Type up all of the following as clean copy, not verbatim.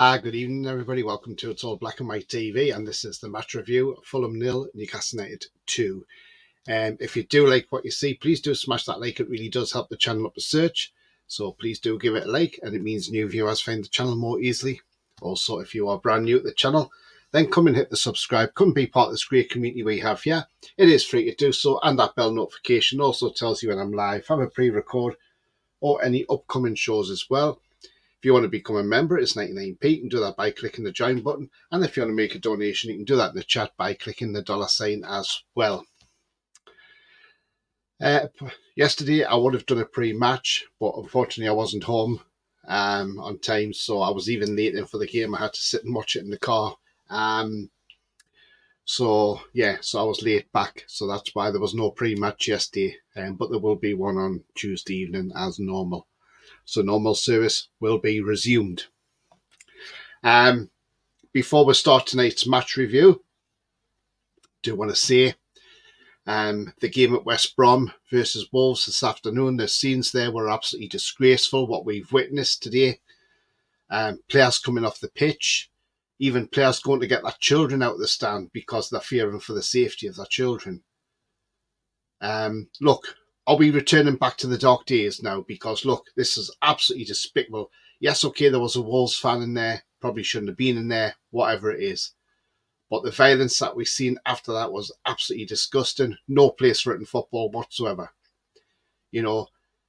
Good evening, everybody. Welcome to It's All Black and White TV, and this is the match review: Fulham 0, Newcastle United 2. If you do like what you see, please do smash that like. It really does help the channel up the search. So please do give it a like, and it means new viewers find the channel more easily. Also, if you are brand new at the channel, then come and hit the subscribe. Come and be part of this great community we have here. It is free to do so, and that bell notification also tells you when I'm live, have a pre-record, or any upcoming shows as well. If you want to become a member, it's 99p. You can do that by clicking the join button. And if you want to make a donation, you can do that in the chat by clicking the $ as well. Yesterday, I would have done a pre-match, but unfortunately, I wasn't home on time. So I was even late in for the game. I had to sit and watch it in the car. So I was late back. So that's why there was no pre-match yesterday. But there will be one on Tuesday evening as normal. So normal service will be resumed. Before we start tonight's match review, I do want to say the game at West Brom versus Wolves this afternoon, the scenes there were absolutely disgraceful, what we've witnessed today. Players coming off the pitch, even players going to get their children out of the stand because they're fearing for the safety of their children. Look, are we returning back to the dark days now? Because, look, this is absolutely despicable. Yes, okay, there was a Wolves fan in there. Probably shouldn't have been in there, whatever it is. But the violence that we've seen after that was absolutely disgusting. No place for it in football whatsoever. You know,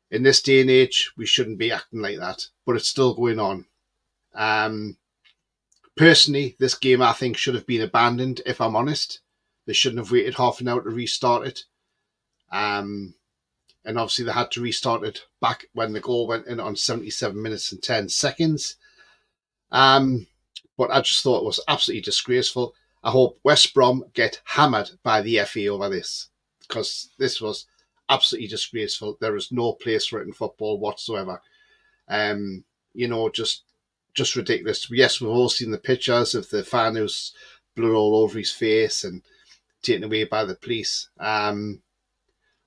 in this day and age, we shouldn't be acting like that. But it's still going on. Personally, this game, I think, should have been abandoned, if I'm honest. They shouldn't have waited half an hour to restart it. And obviously they had to restart it back when the goal went in on 77 minutes and 10 seconds. But I just thought it was absolutely disgraceful. I hope West Brom get hammered by the FA over this, because this was absolutely disgraceful. There is no place for it in football whatsoever. Just ridiculous. Yes, we've all seen the pictures of the fan who's blood all over his face and taken away by the police.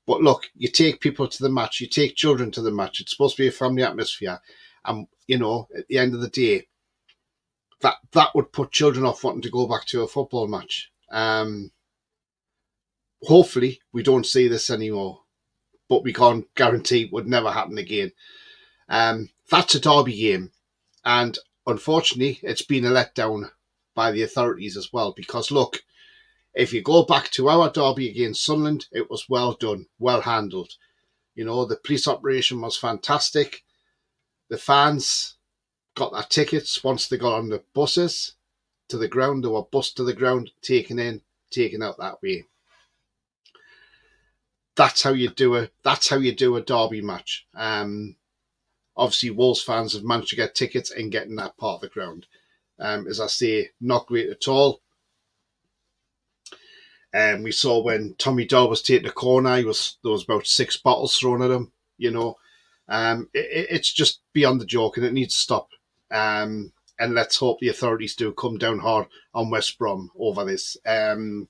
But look, you take people to the match, you take children to the match. It's supposed to be a family atmosphere. And, at the end of the day, that would put children off wanting to go back to a football match. Hopefully, we don't see this anymore. But we can't guarantee it would never happen again. That's a derby game. And unfortunately, it's been a letdown by the authorities as well. Because, look, if you go back to our derby against Sunderland, it was well done, well handled. The police operation was fantastic. The fans got their tickets once they got on the buses to the ground. They were bussed to the ground, taken in, taken out that way. That's how you do a derby match. Obviously, Wolves fans have managed to get tickets and get in that part of the ground. As I say, not great at all. We saw when Tommy Doyle was taking a corner, there was about 6 bottles thrown at him. It's just beyond the joke, and it needs to stop. And let's hope the authorities do come down hard on West Brom over this, to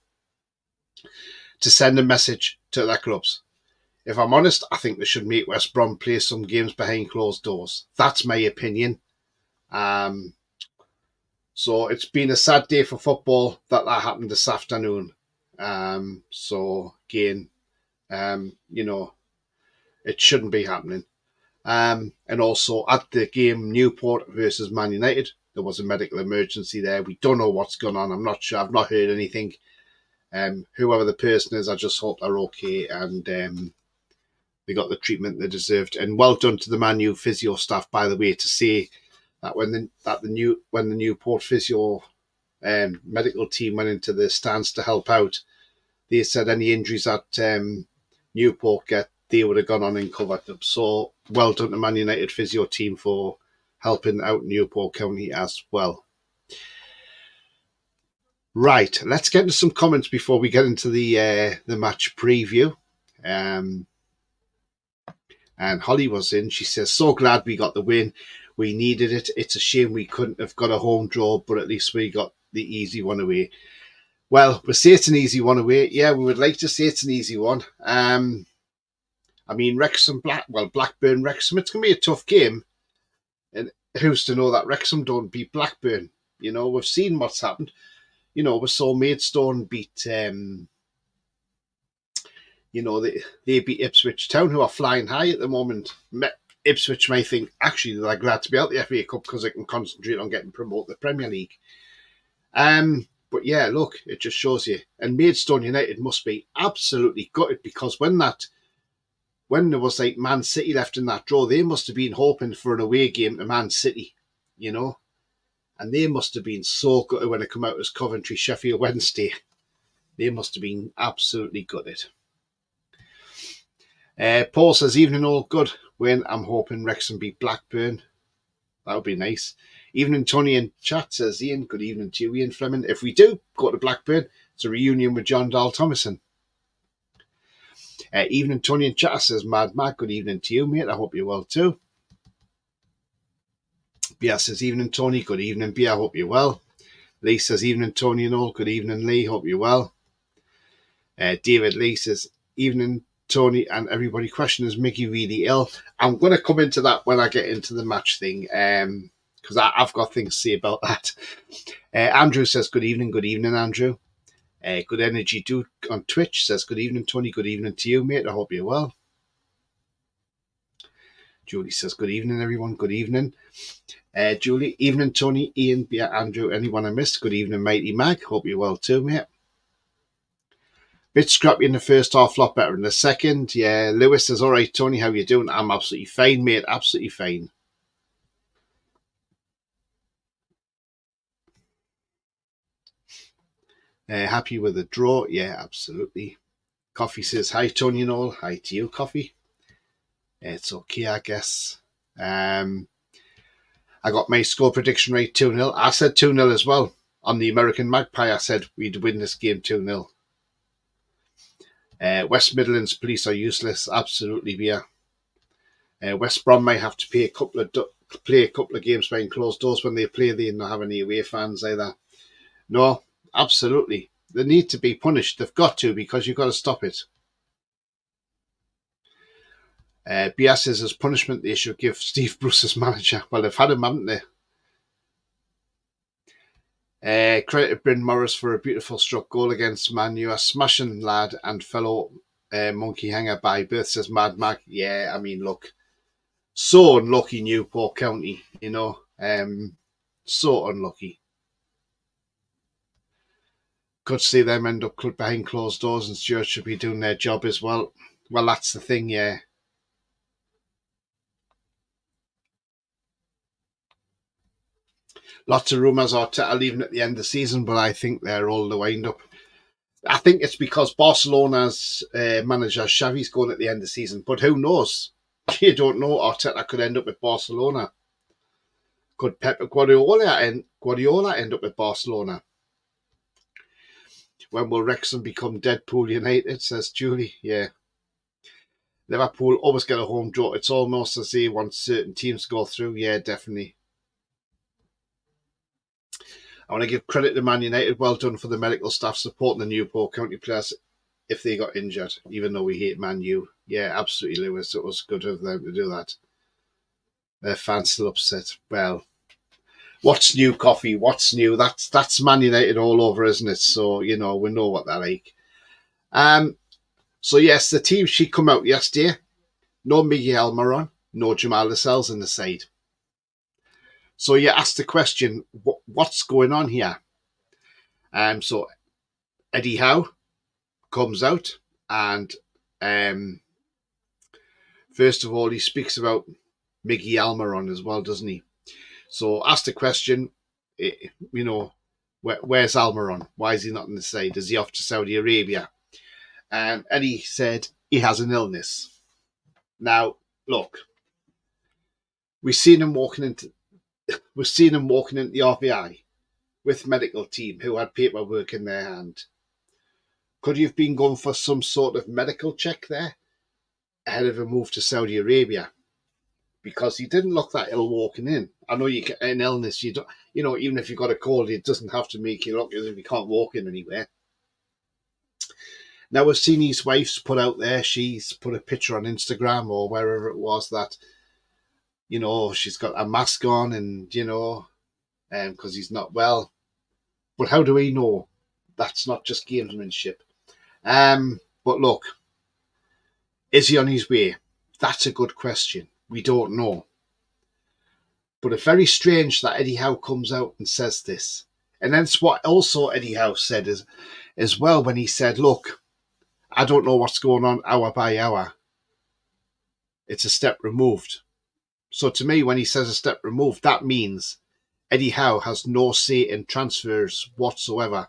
send a message to their clubs. If I'm honest, I think they should make West Brom play some games behind closed doors. That's my opinion. So it's been a sad day for football that happened this afternoon. So again, it shouldn't be happening. And also at the game Newport versus Man United, there was a medical emergency there. We don't know what's going on. I'm not sure. I've not heard anything. Whoever the person is, I just hope they're okay and they got the treatment they deserved. And well done to the Man U physio staff, by the way, to say that when the Newport physio medical team went into the stands to help out, they said any injuries that Newport get, they would have gone on and covered them. So well done to Man United physio team for helping out Newport County as well. Right, let's get into some comments before we get into the match preview. And Holly was in. She says, so glad we got the win. We needed it. It's a shame we couldn't have got a home draw, but at least we got the easy one away. Well, we say it's an easy one away. Yeah, we would like to say it's an easy one. Wrexham, Blackburn, Wrexham, it's going to be a tough game. And who's to know that Wrexham don't beat Blackburn? You know, we've seen what's happened. You know, we saw Maidstone beat, you know, they beat Ipswich Town, who are flying high at the moment. Ipswich may think, actually, they're glad to be out the FA Cup because they can concentrate on getting promoted to the Premier League. But yeah, look, it just shows you. And Maidstone United must be absolutely gutted because when there was like Man City left in that draw, they must have been hoping for an away game to Man City, you know. And they must have been so gutted when it came out as Coventry Sheffield Wednesday. They must have been absolutely gutted. Paul says, evening all good. When I'm hoping Wrexham beat Blackburn. That would be nice. Evening Tony in chat, says Ian. Good evening to you, Ian Fleming. If we do go to Blackburn, it's a reunion with John Dahl Thomason. Evening Tony in chat, says Mad Mac. Good evening to you, mate. I hope you're well too. Bia says, evening Tony. Good evening, Bia. I hope you're well. Lee says, evening Tony and all. Good evening, Lee. Hope you're well. David Lee says, evening Tony and everybody. Question, is Mickey really ill? I'm going to come into that when I get into the match thing, because I've got things to say about that. Andrew says, good evening, Andrew. Good Energy Dude on Twitch says, good evening, Tony. Good evening to you, mate. I hope you're well. Julie says, good evening, everyone. Good evening. Julie, evening, Tony, Ian, Bia, Andrew, anyone I missed? Good evening, Mighty Mag. Hope you're well too, mate. Bit scrappy in the first half, lot better in the second. Yeah, Lewis says, all right, Tony, how you doing? I'm absolutely fine, mate. Absolutely fine. Happy with the draw? Yeah, absolutely. Coffee says, hi, Tony and all. Hi to you, Coffee. It's okay, I guess. I got my score prediction right 2-0. I said 2-0 as well. On the American Magpie, I said we'd win this game 2-0. West Midlands police are useless. Absolutely, yeah. West Brom may have to play a couple of games behind closed doors when they play. They don't have any away fans either. No, absolutely. They need to be punished. They've got to, because you've got to stop it. BS says as punishment they should give Steve Bruce as manager. Well, they've had him, haven't they? Credit to Bryn Morris for a beautiful struck goal against Man U. A smashing lad and fellow monkey hanger by birth, says Mad Mac. Yeah, I mean, look, so unlucky Newport County, you know. So unlucky. Could see them end up behind closed doors, and Stuart should be doing their job as well. Well, that's the thing, yeah. Lots of rumours are leaving at the end of the season, but I think they're all the wind up. I think it's because Barcelona's manager Xavi's going at the end of the season, but who knows? You don't know. Arteta could end up with Barcelona. Could Pep Guardiola end up with Barcelona? When will Wrexham become Deadpool United, says Julie. Yeah. Liverpool always get a home draw. It's almost as they want certain teams to go through. Yeah, definitely. I want to give credit to Man United. Well done for the medical staff supporting the Newport County players if they got injured, even though we hate Man U. Yeah, absolutely, Lewis. It was good of them to do that. Their fans still upset. Well, what's new, Coffee? What's new? That's Man United all over, isn't it? So, you know, we know what they're like. So, yes, the team she come out yesterday. No Miguel Almiron, no Jamal Lascelles in the side. So you asked the question, what's going on here? So Eddie Howe comes out and first of all, he speaks about Miggy Almiron as well, doesn't he? So asked the question, you know, where's Almiron? Why is he not in the side? Is he off to Saudi Arabia? And Eddie said he has an illness. Now, look, we've seen him walking into the RVI with medical team who had paperwork in their hand. Could he have been going for some sort of medical check there ahead of a move to Saudi Arabia? Because he didn't look that ill walking in. I know you get an illness, you don't, you know, even if you've got a cold, it doesn't have to make you look as if you can't walk in anywhere. Now, we've seen his wife's put out there, she's put a picture on Instagram or wherever it was that she's got a mask on and, because he's not well. But how do we know that's not just gamesmanship? But look, is he on his way? That's a good question. We don't know. But it's very strange that Eddie Howe comes out and says this. And that's what also Eddie Howe said as well when he said, look, I don't know what's going on hour by hour. It's a step removed. So to me, when he says a step removed, that means Eddie Howe has no say in transfers whatsoever,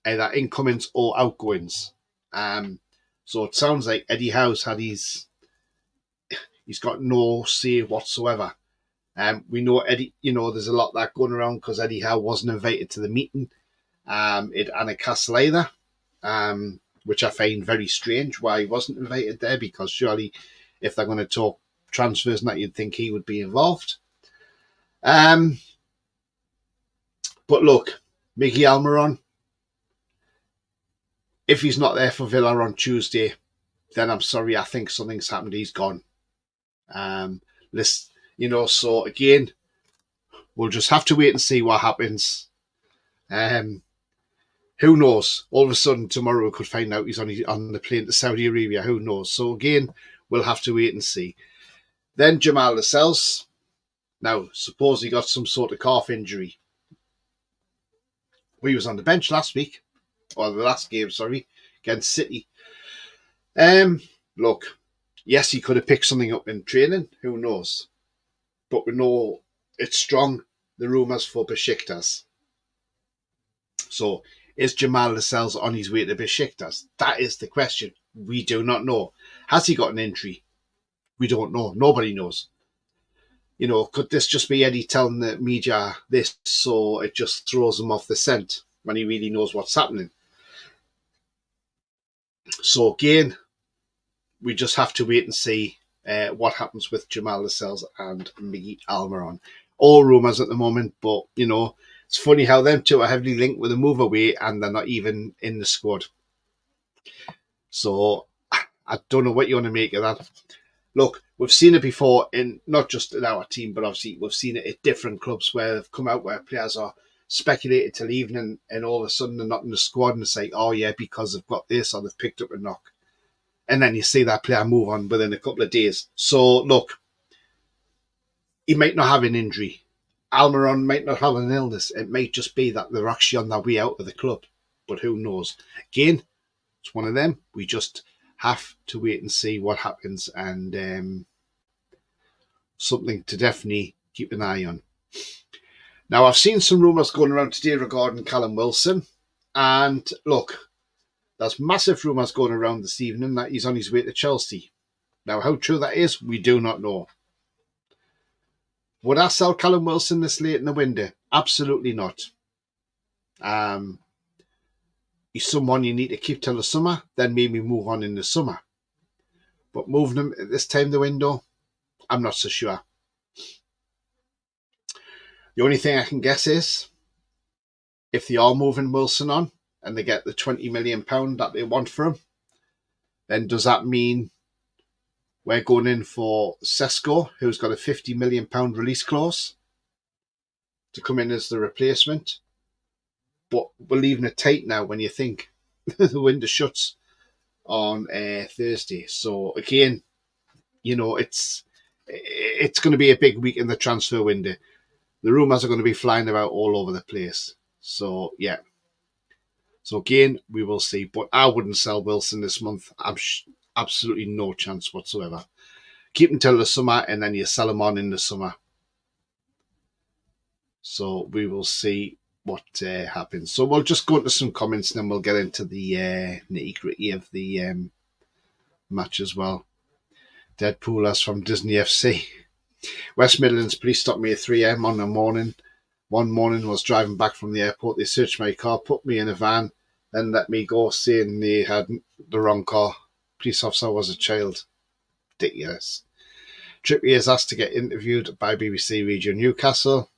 either incomings or outgoings. So it sounds like Eddie Howe's he's got no say whatsoever. We know Eddie, there's a lot of that going around because Eddie Howe wasn't invited to the meeting at Newcastle either, which I find very strange why he wasn't invited there, because surely if they're going to talk transfers and that, you'd think he would be involved. But look, Miggy Almiron, if he's not there for Villa on Tuesday, then I'm sorry, I think something's happened. He's gone. So again, we'll just have to wait and see what happens. Who knows? All of a sudden tomorrow we could find out he's on the plane to Saudi Arabia. Who knows? So again, we'll have to wait and see. Then Jamal Lascelles. Now, suppose he got some sort of calf injury. He was on the bench last week, or the last game, sorry, against City. Look, yes, he could have picked something up in training. Who knows? But we know it's strong, the rumours for Besiktas. So, is Jamal Lascelles on his way to Besiktas? That is the question. We do not know. Has he got an injury? We don't know. Nobody knows. Could this just be Eddie telling the media this so it just throws him off the scent when he really knows what's happening? So again, we just have to wait and see what happens with Jamal Lascelles and Miggy Almiron. All rumours at the moment, but, it's funny how them two are heavily linked with a move away and they're not even in the squad. So I don't know what you want to make of that. Look, we've seen it before, in not just in our team, but obviously we've seen it at different clubs where they've come out where players are speculated to leave and all of a sudden they're not in the squad and say, oh yeah, because they've got this or they've picked up a knock. And then you see that player move on within a couple of days. So look, he might not have an injury. Almiron might not have an illness. It might just be that they're actually on their way out of the club. But who knows? Again, it's one of them. We just have to wait and see what happens, and something to definitely keep an eye on. Now, I've seen some rumours going around today regarding Callum Wilson, and look, there's massive rumours going around this evening that he's on his way to Chelsea. Now, how true that is, we do not know. Would I sell Callum Wilson this late in the window? Absolutely not. He's someone you need to keep till the summer, then maybe move on in the summer. But moving him at this time of the window, I'm not so sure. The only thing I can guess is, if they are moving Wilson on and they get the £20 million that they want for him, then does that mean we're going in for Sesko, who's got a £50 million release clause, to come in as the replacement? But we're leaving it tight now when you think the window shuts on Thursday. So again, it's going to be a big week in the transfer window. The rumours are going to be flying about all over the place. So yeah. So again, we will see. But I wouldn't sell Wilson this month. Absolutely no chance whatsoever. Keep him till the summer and then you sell him on in the summer. So we will see what happens. So we'll just go into some comments and then we'll get into the nitty-gritty of the match as well. Deadpoolers from Disney FC. West Midlands police stopped me at 3 a.m. on the morning. One morning I was driving back from the airport. They searched my car, put me in a van, then let me go, saying they had the wrong car. Police officer was a child. Ridiculous. Trippier is asked to get interviewed by BBC Radio Newcastle.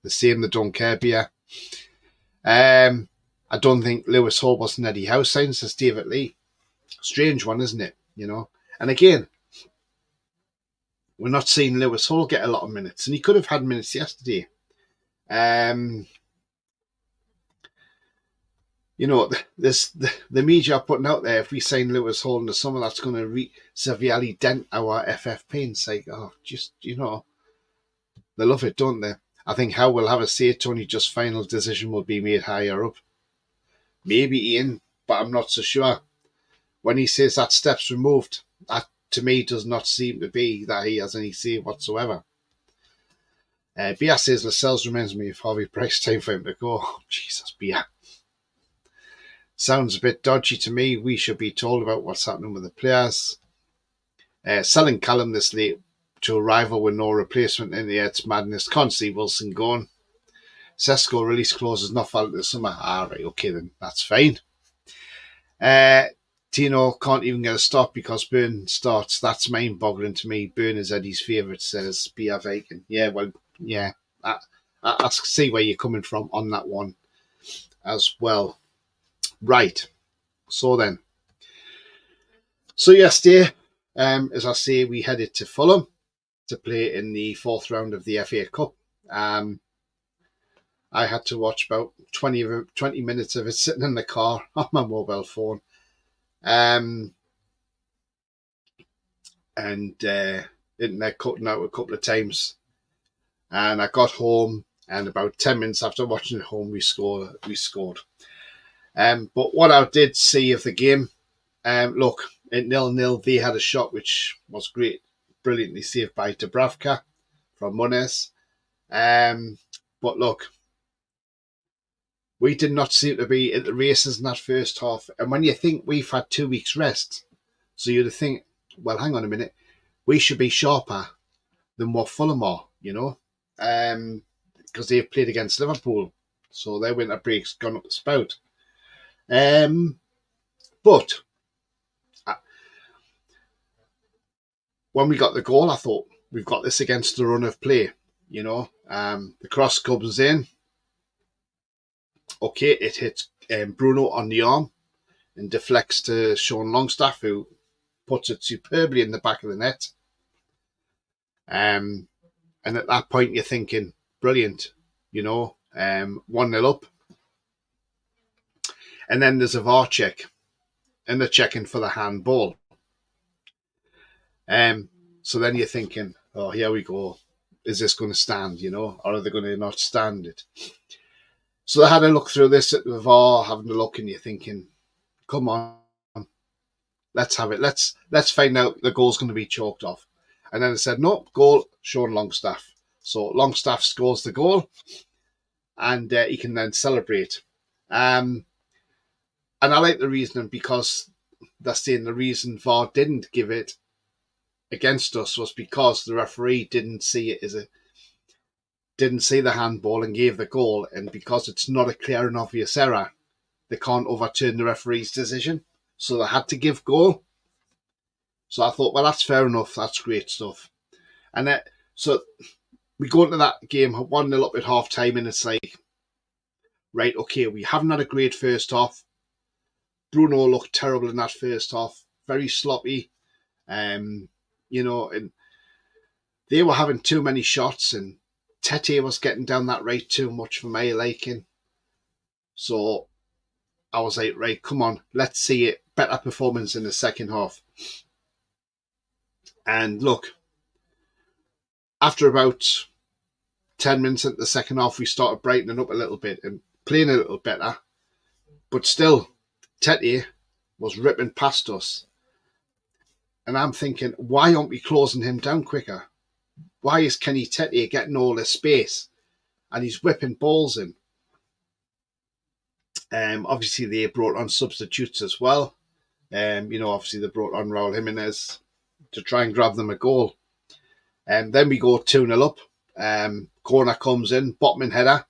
The same, they don't care beer. I don't think Lewis Hall was an Eddie Howe sign, says David Lee. Strange one, isn't it? And again, we're not seeing Lewis Hall get a lot of minutes, and he could have had minutes yesterday. You know, the media are putting out there, if we sign Lewis Hall in the summer, that's going to severely dent our FFP. And say, oh, just, they love it, don't they? I think Howe will have a say. Tony, just final decision will be made higher up. Maybe Ian, but I'm not so sure. When he says that step's removed, that to me does not seem to be that he has any say whatsoever. Bia says Lascelles reminds me of Harvey Price. Time for him to go. Oh, Jesus, Bia. Sounds a bit dodgy to me. We should be told about what's happening with the players. Selling Callum this late to a rival with no replacement in the it's madness. Can't see Wilson going. Sesko release clause is not valid this summer. Right, okay then, that's fine. Tino can't even get a stop because Burn starts. That's mind-boggling to me. Burn is Eddie's favourite, says B.R. Vacan. Yeah, well, yeah. I see where you're coming from on that one as well. Right. So yesterday, as I say, we headed to Fulham to play in the fourth round of the FA Cup. I had to watch about 20 minutes of it sitting in the car on my mobile phone. And internet cutting out a couple of times. And I got home, and about 10 minutes after watching it home, we scored. But what I did see of the game, look, at 0-0, they had a shot which was great, brilliantly saved by Dubravka from Munez. But look, we did not seem to be at the races in that first half. And when you think we've had 2 weeks rest, so you'd think, well, hang on a minute, we should be sharper than what Fulham are, because they've played against Liverpool. So their winter break's gone up the spout. But when we got the goal, I thought, we've got this against the run of play, The cross comes in. Okay, it hits Bruno on the arm and deflects to Sean Longstaff, who puts it superbly in the back of the net. And at that point, you're thinking, brilliant, 1-0 up. And then there's a VAR check, and they're checking for the handball. So then you're thinking, oh, here we go. Is this going to stand, or are they going to not stand it? So I had a look through this at the VAR, having a look, and you're thinking, come on, let's have it. Let's find out the goal's going to be chalked off. And then it said, no, goal, Sean Longstaff. So Longstaff scores the goal, and he can then celebrate. And I like the reasoning, because they're saying the reason VAR didn't give it against us was because the referee didn't see it didn't see the handball and gave the goal, and because it's not a clear and obvious error, they can't overturn the referee's decision. So they had to give goal. So I thought, well, that's fair enough. That's great stuff. And so we go into that game 1-0 up at half time, and it's like, right, okay, we haven't had a great first half. Bruno looked terrible in that first half, very sloppy, and they were having too many shots, and Tete was getting down that right too much for my liking. So I was like, right, come on, let's see it. Better performance in the second half. And look, after about 10 minutes into the second half, we started brightening up a little bit and playing a little better. But still, Tete was ripping past us. And I'm thinking, why aren't we closing him down quicker? Why is Kenny Tete getting all this space and he's whipping balls in? Obviously, they brought on substitutes as well. Obviously, they brought on Raul Jimenez to try and grab them a goal. Then we go 2-0 up. Corner comes in, Botman header.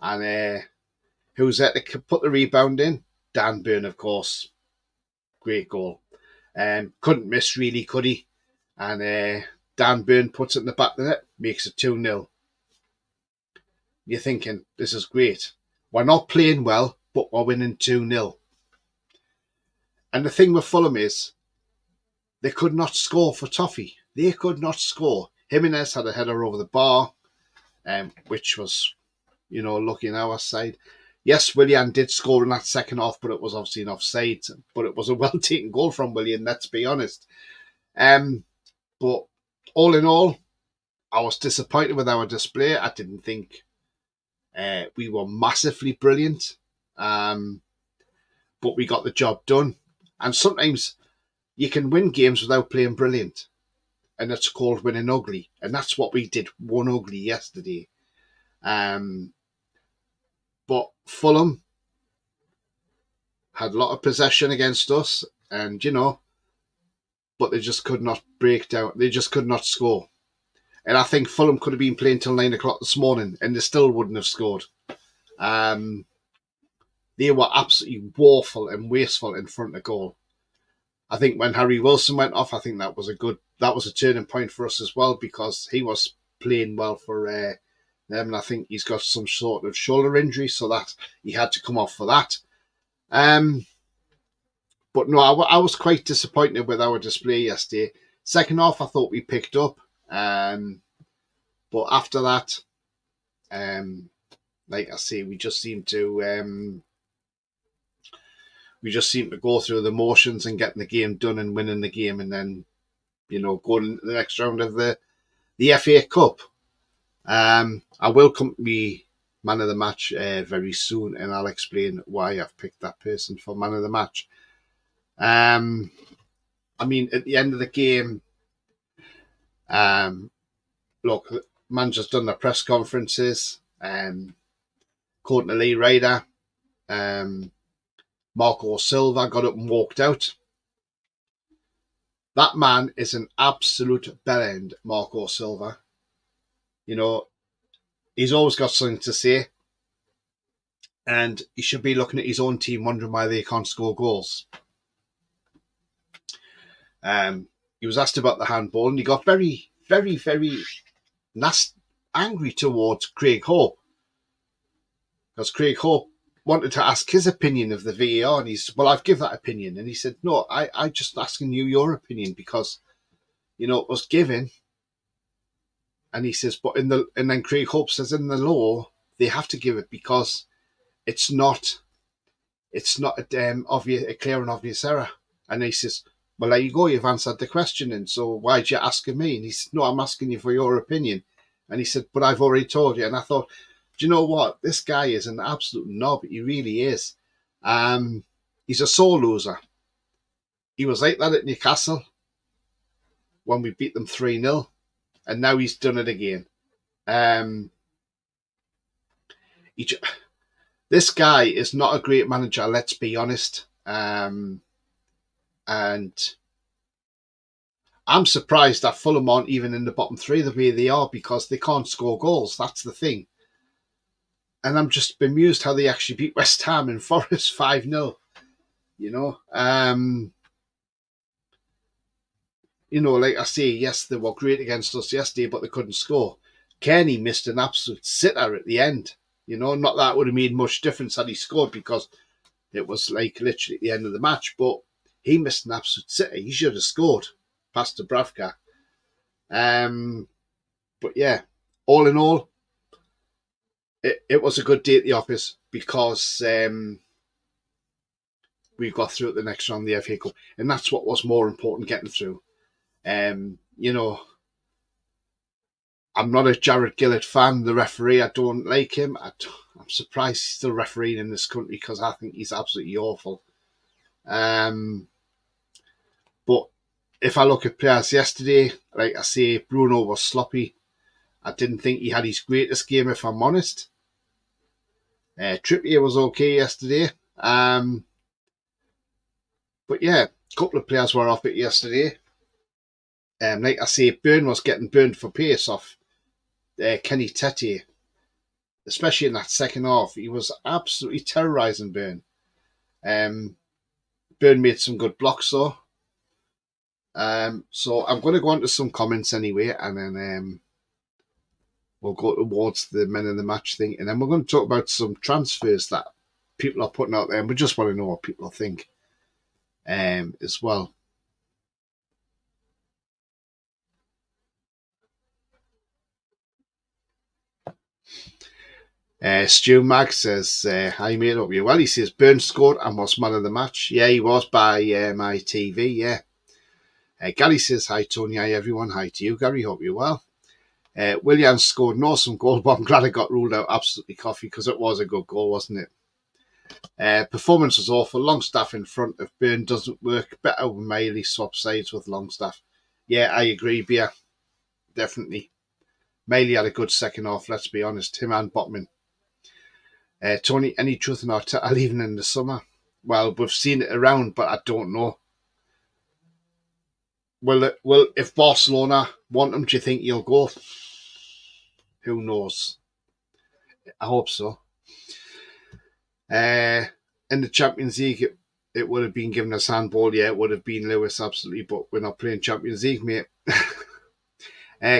And who's there to put the rebound in? Dan Burn, of course. Great goal. Couldn't miss, really, could he? And Dan Burn puts it in the back of the net, makes it 2-0. You're thinking, this is great. We're not playing well, but we're winning 2-0. And the thing with Fulham is, they could not score for Toffee. They could not score. Jimenez had a header over the bar, which was, lucky on our side. Yes, Willian did score in that second half, but it was obviously an offside. But it was a well-taken goal from Willian, let's be honest. But all in all, I was disappointed with our display. I didn't think we were massively brilliant, but we got the job done. And sometimes you can win games without playing brilliant, and it's called winning ugly. And that's what we did, won ugly yesterday. But Fulham had a lot of possession against us, and but they just could not break down. They just could not score. And I think Fulham could have been playing till 9 o'clock this morning, and they still wouldn't have scored. They were absolutely woeful and wasteful in front of goal. I think when Harry Wilson went off, I think that was a turning point for us as well, because he was playing well for them, and I think he's got some sort of shoulder injury, so that he had to come off for that. But no, I was quite disappointed with our display yesterday. Second half, I thought we picked up, but after that, like I say, we just seemed to go through the motions and getting the game done and winning the game, and then going into the next round of the FA Cup. I will come to me man of the match very soon, and I'll explain why I've picked that person for man of the match. I mean, at the end of the game, look, manager's done the press conferences. Courtney Lee Ryder, Marco Silva got up and walked out. That man is an absolute bellend, Marco Silva. He's always got something to say, and he should be looking at his own team wondering why they can't score goals. He was asked about the handball, and he got very, very, very angry towards Craig Hope, because Craig Hope wanted to ask his opinion of the VAR, and he's, well, I've given that opinion, and he said, no, I just asking you your opinion, because it was given. And he says, and then Craig Hope says, in the law they have to give it, because it's not a clear and obvious error. And he says, well, there you go, you've answered the question, and so why'd you asking me? And he said, no, I'm asking you for your opinion. And he said, but I've already told you. And I thought, do you know what? This guy is an absolute knob. He really is. He's a sore loser. He was like that at Newcastle when we beat them 3-0, and now he's done it again. This guy is not a great manager, let's be honest. And I'm surprised that Fulham aren't even in the bottom three the way they are, because they can't score goals. That's the thing. And I'm just bemused how they actually beat West Ham and Forest 5-0. Like I say, yes, they were great against us yesterday, but they couldn't score. Kenny missed an absolute sitter at the end. Not that it would have made much difference had he scored, because it was like literally at the end of the match, but he missed an absolute sitter. He should have scored past Dubravka. But yeah, all in all, it was a good day at the office, because we got through at the next round of the FA Cup, and that's what was more important, getting through. I'm not a Jared Gillett fan, the referee. I don't like him. I'm surprised he's still refereeing in this country, because I think he's absolutely awful. But if I look at players yesterday, like I say, Bruno was sloppy. I didn't think he had his greatest game, if I'm honest. Trippier was okay yesterday. But yeah, a couple of players were off it yesterday. Like I say, Byrne was getting burned for pace off Kenny Tete, especially in that second half. He was absolutely terrorising Byrne. Byrne made some good blocks though. So I'm going to go on to some comments anyway, and then we'll go towards the men of the match thing, and then we're going to talk about some transfers that people are putting out there, and we just want to know what people think as well. Stu Mag says, hi mate, hope you well. He says, Burns scored and was man of the match. Yeah, he was by my TV, yeah. Gary says, hi Tony, hi everyone. Hi to you, Gary, hope you're well. Williams scored an awesome goal, but I'm glad it got ruled out absolutely coffee because it was a good goal, wasn't it? Performance was awful. Longstaff in front of Burn doesn't work. Better when Miley swap sides with Longstaff. Yeah, I agree, Bia. Definitely. Miley had a good second half, let's be honest. Him and Botman. Tony, any truth in Arteta leaving in the summer? Well, we've seen it around, but I don't know. Well, if Barcelona want him, do you think he'll go? Who knows? I hope so. In the Champions League, it would have been given us handball. Yeah, it would have been Lewis, absolutely. But we're not playing Champions League, mate.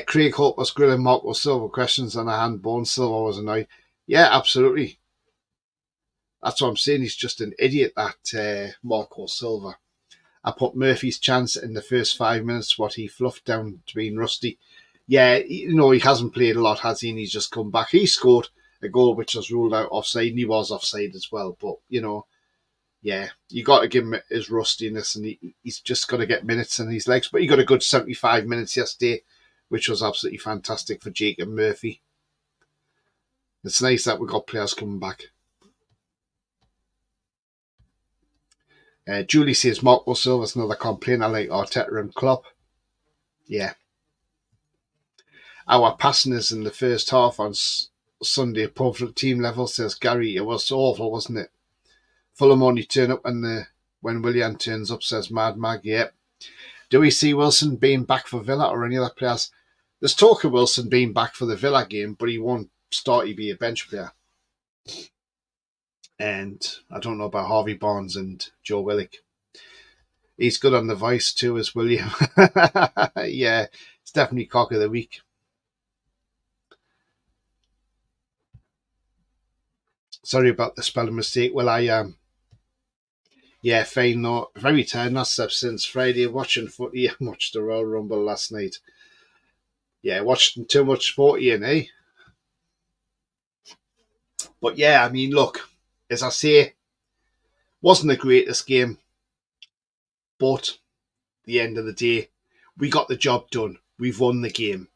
Craig Hope was grilling Marco Silva questions on a handball, and Silva was annoyed. Yeah, absolutely. That's what I'm saying. He's just an idiot, that Marco Silva. I put Murphy's chance in the first 5 minutes, what he fluffed down to being rusty. Yeah, he hasn't played a lot, has he? And he's just come back. He scored a goal which was ruled out offside, and he was offside as well. But, yeah, you got to give him his rustiness, and he's just got to get minutes in his legs. But he got a good 75 minutes yesterday, which was absolutely fantastic for Jacob Murphy. It's nice that we've got players coming back. Julie says Marco Silva's another complainer like Arteta and Klopp. Yeah. Our passing is in the first half on Sunday above team level, says Gary. It was awful, wasn't it? Fulham only turn up when Willian turns up, says Mad Mag. Yep. Do we see Wilson being back for Villa or any other players? There's talk of Wilson being back for the Villa game, but he won't start. He'll be a bench player. And I don't know about Harvey Barnes and Joe Willock. He's good on the voice too, as William. Yeah, it's definitely cock of the week. Sorry about the spelling mistake. Well, yeah, fine. No, very tired. Not slept since Friday. Watching footy. I watched the Royal Rumble last night. Yeah, watching too much sport, Ian, eh? But yeah, I mean, look, as I say, wasn't the greatest game, but at the end of the day, we got the job done. We've won the game.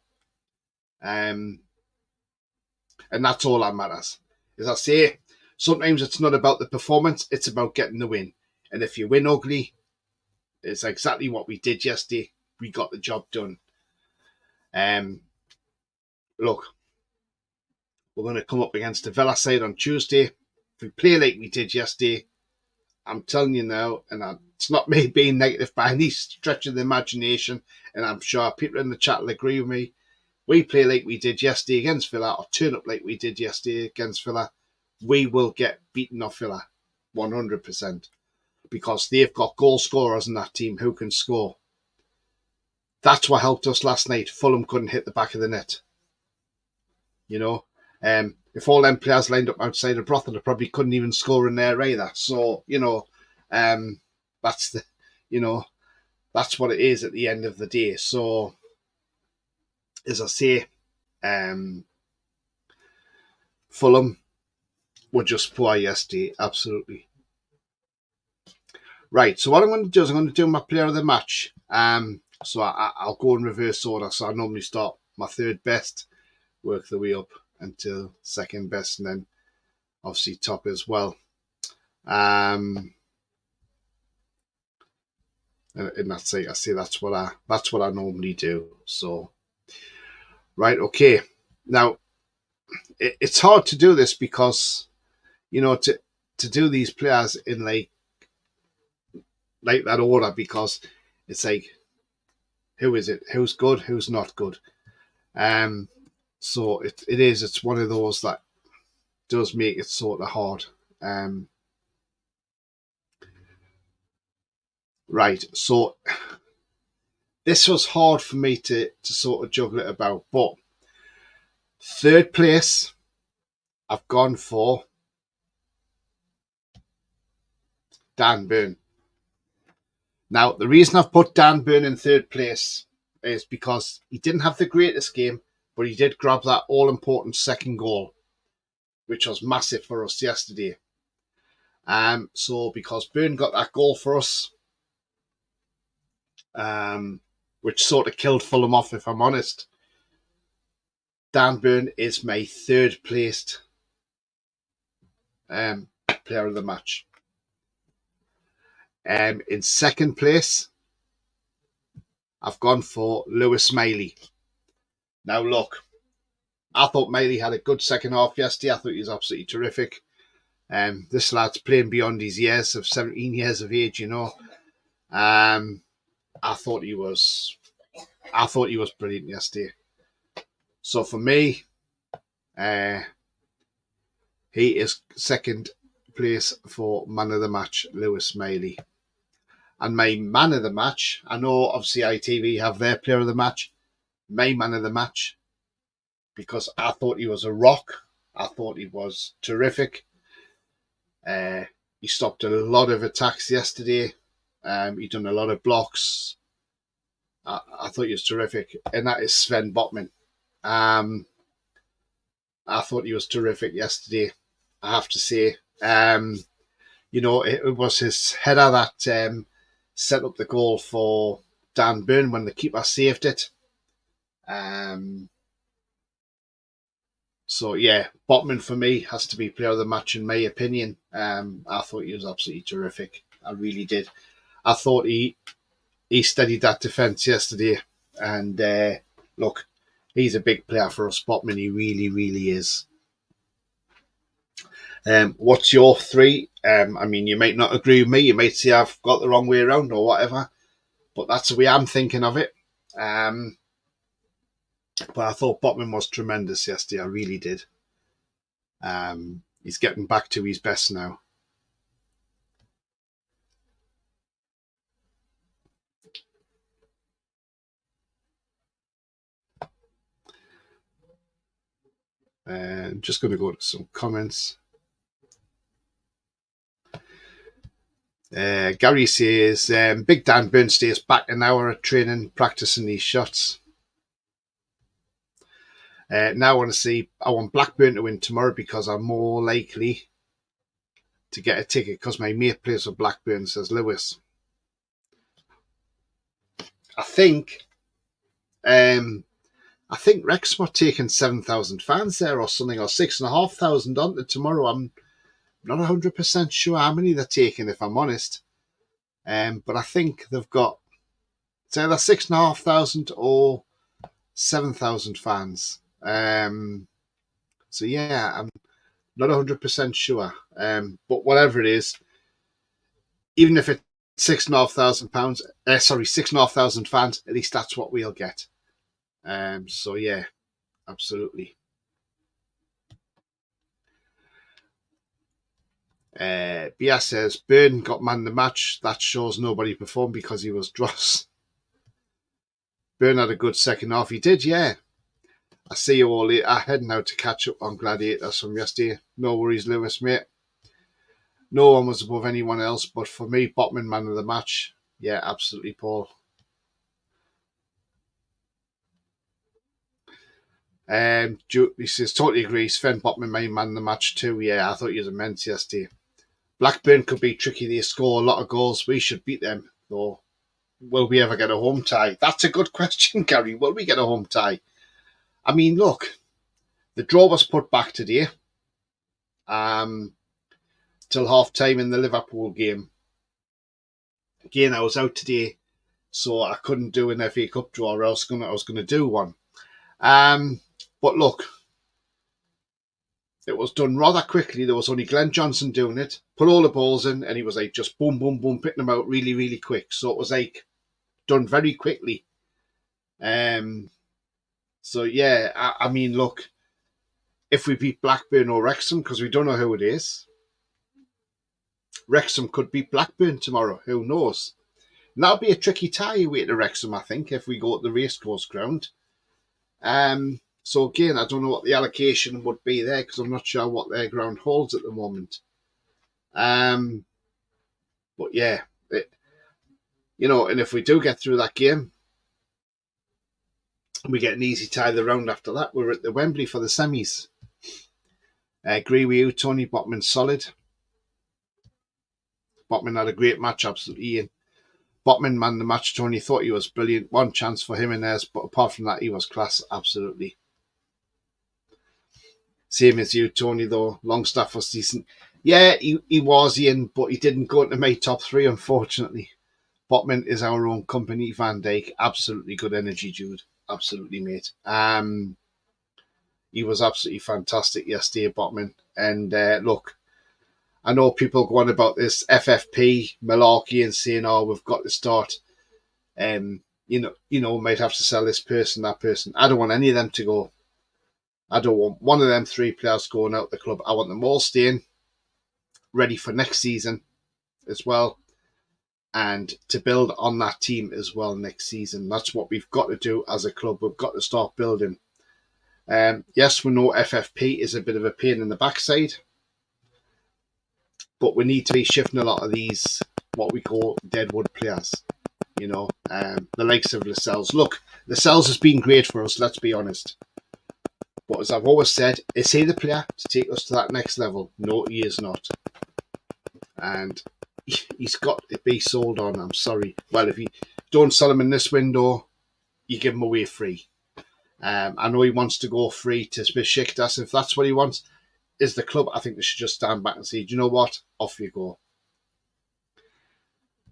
And that's all that matters. As I say, sometimes it's not about the performance, it's about getting the win. And if you win ugly, it's exactly what we did yesterday. We got the job done. Look, we're going to come up against the Villa side on Tuesday. If we play like we did yesterday, I'm telling you now, and it's not me being negative by any stretch of the imagination, and I'm sure people in the chat will agree with me. We play like we did yesterday against Villa, or turn up like we did yesterday against Villa, we will get beaten off Villa 100%, because they've got goal scorers in that team who can score. That's what helped us last night. Fulham couldn't hit the back of the net. If all them players lined up outside of Brothel, they probably couldn't even score in there either. So, that's that's what it is at the end of the day. So, as I say, Fulham were just poor yesterday, absolutely. Right, so what I'm going to do is I'm going to do my player of the match. So I'll go in reverse order. So I normally start my third best, work the way up until second best, and then obviously top as well. And that's it. I say that's what I normally do. So, right, okay. Now, it's hard to do this because, to do these players in like that order, because it's like, who is it? Who's good? Who's not good? So it's one of those that does make it sort of hard. Right, so this was hard for me to sort of juggle it about, but third place, I've gone for Dan Burn. Now, the reason I've put Dan Burn in third place is because he didn't have the greatest game, but he did grab that all-important second goal. which was massive for us yesterday. So because Burn got that goal for us, which sort of killed Fulham off, if I'm honest, Dan Burn is my third placed player of the match. In second place, I've gone for Lewis Miley. Now look, I thought Miley had a good second half yesterday. I thought he was absolutely terrific. This lad's playing beyond his years of 17 years of age, you know. I thought he was brilliant yesterday. So for me, he is second place for man of the match, Lewis Miley. And my man of the match, I know obviously ITV have their player of the match. My man of the match, because I thought he was a rock. I thought he was terrific. He stopped a lot of attacks yesterday. He done a lot of blocks. I thought he was terrific. And that is Sven Botman. I thought he was terrific yesterday, I have to say. You know, it was his header that set up the goal for Dan Burn when the keeper saved it. So, yeah, Botman for me has to be player of the match in my opinion. I thought he was absolutely terrific. I really did. I thought he steadied that defence yesterday. And look, he's a big player for us, Botman. He really, really is. What's your three? I mean, you might not agree with me. You might say I've got the wrong way around or whatever. But that's the way I'm thinking of it. But I thought Botman was tremendous yesterday. I really did. He's getting back to his best now. I'm just going to go to some comments. Gary says, Big Dan Burn stays back an hour at training, practicing these shots. Now I want Blackburn to win tomorrow because I'm more likely to get a ticket because my mate plays for Blackburn, says Lewis. I think Wrexham are taking 7,000 fans there or something, or 6,500 on tomorrow. I'm not 100% sure how many they're taking, if I'm honest. But I think they've got, it's either 6,500 or 7,000 fans. So yeah, I'm not 100% sure. But whatever it is, even if it's 6,500 fans, at least that's what we'll get. So yeah, absolutely. Bia says, Burn got man the match. That shows nobody performed because he was dross. Burn had a good second half. He did, yeah. I see you all heading now to catch up on Gladiators from yesterday. No worries, Lewis, mate. No one was above anyone else, but for me, Botman, man of the match. Yeah, absolutely, Paul. He says, totally agree. Sven Botman, my man of the match too. Yeah, I thought he was immense yesterday. Blackburn could be tricky. They score a lot of goals. We should beat them, though. Will we ever get a home tie? That's a good question, Gary. Will we get a home tie? I mean, look, the draw was put back today till half time in the Liverpool game. Again, I was out today, so I couldn't do an FA Cup draw, or else I was going to do one. But look, it was done rather quickly. There was only Glenn Johnson doing it, put all the balls in, and he was like just boom, boom, boom, picking them out really, really quick. So it was like done very quickly. So yeah, I mean, look, if we beat Blackburn or Wrexham, because we don't know who it is, Wrexham could beat Blackburn tomorrow. Who knows? And that'll be a tricky tie away to Wrexham, I think, if we go to the racecourse ground. So again, I don't know what the allocation would be there because I'm not sure what their ground holds at the moment. But yeah, and if we do get through that game, we get an easy tie the round after that. We're at the Wembley for the semis. I agree with you, Tony. Botman's solid. Botman had a great match, absolutely. Ian. Botman man the match, Tony. Thought he was brilliant. One chance for him and theirs, but apart from that, he was class, absolutely. Same as you, Tony, though. Longstaff was decent. Yeah, he was Ian, but he didn't go into my top three, unfortunately. Botman is our own company. Van Dijk, absolutely good energy, Jude. Absolutely, mate. He was absolutely fantastic yesterday, Botman. And look, I know people go on about this FFP malarkey and saying, "Oh, we've got to start." Might have to sell this person, that person. I don't want any of them to go. I don't want one of them three players going out the club. I want them all staying ready for next season as well, and to build on that team as well next season. That's what we've got to do as a club. We've got to start building. Yes, we know FFP is a bit of a pain in the backside, but we need to be shifting a lot of these, what we call deadwood players. The likes of Lascelles. Look, Lascelles has been great for us, let's be honest. But as I've always said, is he the player to take us to that next level? No, he is not. And he's got to be sold on, I'm sorry. Well, if you don't sell him in this window, you give him away free. I know he wants to go free to Besiktas. If that's what he wants, is the club, I think they should just stand back and say, do you know what? Off you go.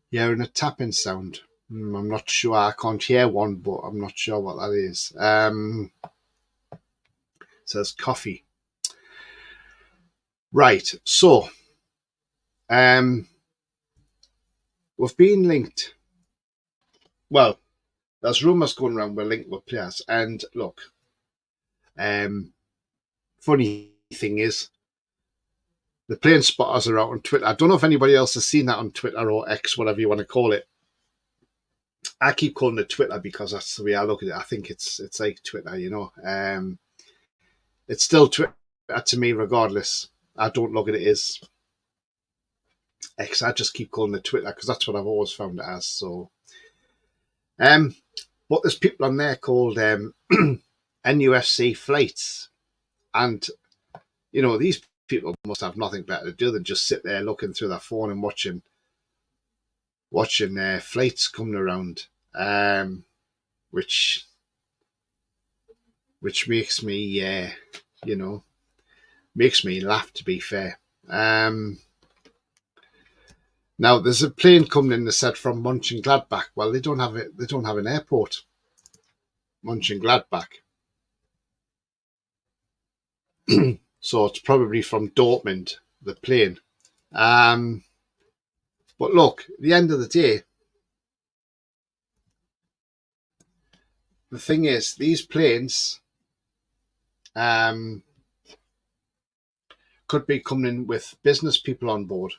Yeah, and a tapping sound. I'm not sure. I can't hear one, but I'm not sure what that is. Says coffee. Right. So, we've been linked. Well, there's rumours going around we're linked with players. And look, funny thing is, the plane spotters are out on Twitter. I don't know if anybody else has seen that on Twitter or X, whatever you want to call it. I keep calling it Twitter because that's the way I look at it. I think it's like Twitter, It's still Twitter to me, regardless. I don't look at it as X. I just keep calling it Twitter because that's what I've always found it as. So, but there's people on there called NUFC flights, and these people must have nothing better to do than just sit there looking through their phone and watching flights coming around, which makes me makes me laugh, to be fair. Now there's a plane coming in, they said, from Mönchengladbach. Well, they don't have it. They don't have an airport. Mönchengladbach. So it's probably from Dortmund, the plane. But look, at the end of the day, the thing is, these planes could be coming in with business people on board,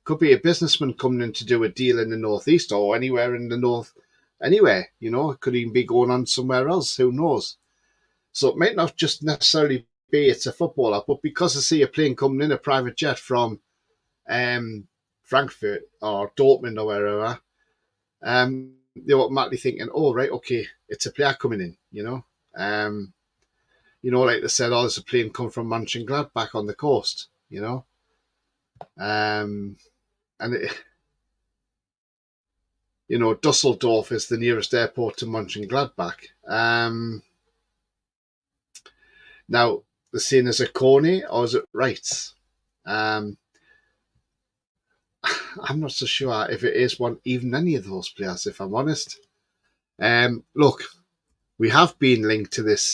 Could be a businessman coming in to do a deal in the northeast or anywhere in the north, anywhere, It could even be going on somewhere else, who knows? So it might not just necessarily be it's a footballer, but because I see a plane coming in, a private jet from Frankfurt or Dortmund or wherever, they're automatically thinking, oh, right, okay, it's a player coming in, like they said, oh, there's a plane come from Mönchengladbach on the coast, and Dusseldorf is the nearest airport to Mönchengladbach. Now, the scene is it Corny or is it Wrights? I'm not so sure if it is even any of those players, if I'm honest. Look, we have been linked to this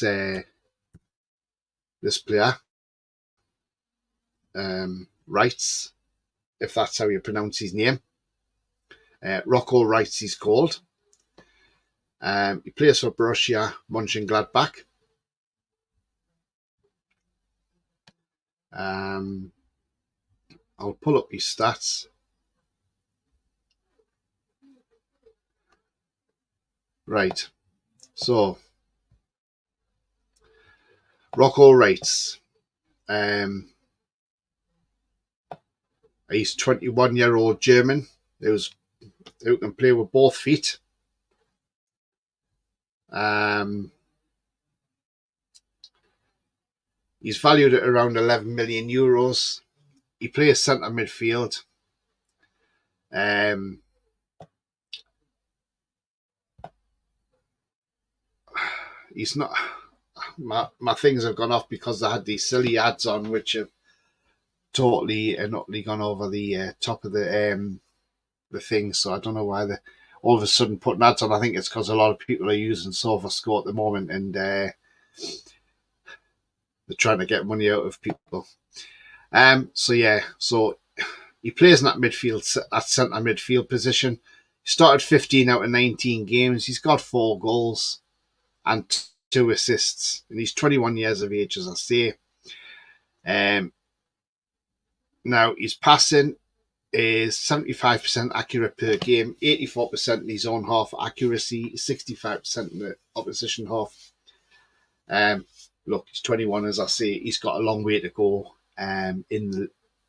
player, Wrights, if that's how you pronounce his name. Rocco Wrights, he's called. He plays for Borussia Mönchengladbach. I'll pull up his stats. Right. So, Rocco Wrights. He's 21-year-old German who can play with both feet. He's valued at around 11 million euros. He plays centre midfield. Um, he's not. My things have gone off because I had these silly ads on, which have totally and utterly gone over the top of the thing. So I don't know why they're all of a sudden putting ads on. I think it's because a lot of people are using SofaScore at the moment, and they're trying to get money out of people. So yeah, so he plays in that midfield, that centre midfield position. He started 15 out of 19 games. He's got 4 goals and 2 assists, and he's 21 years of age, as I say. Now his passing is 75% accurate per game, 84% in his own half accuracy, 65% in the opposition half. Look, he's 21, as I say. He's got a long way to go in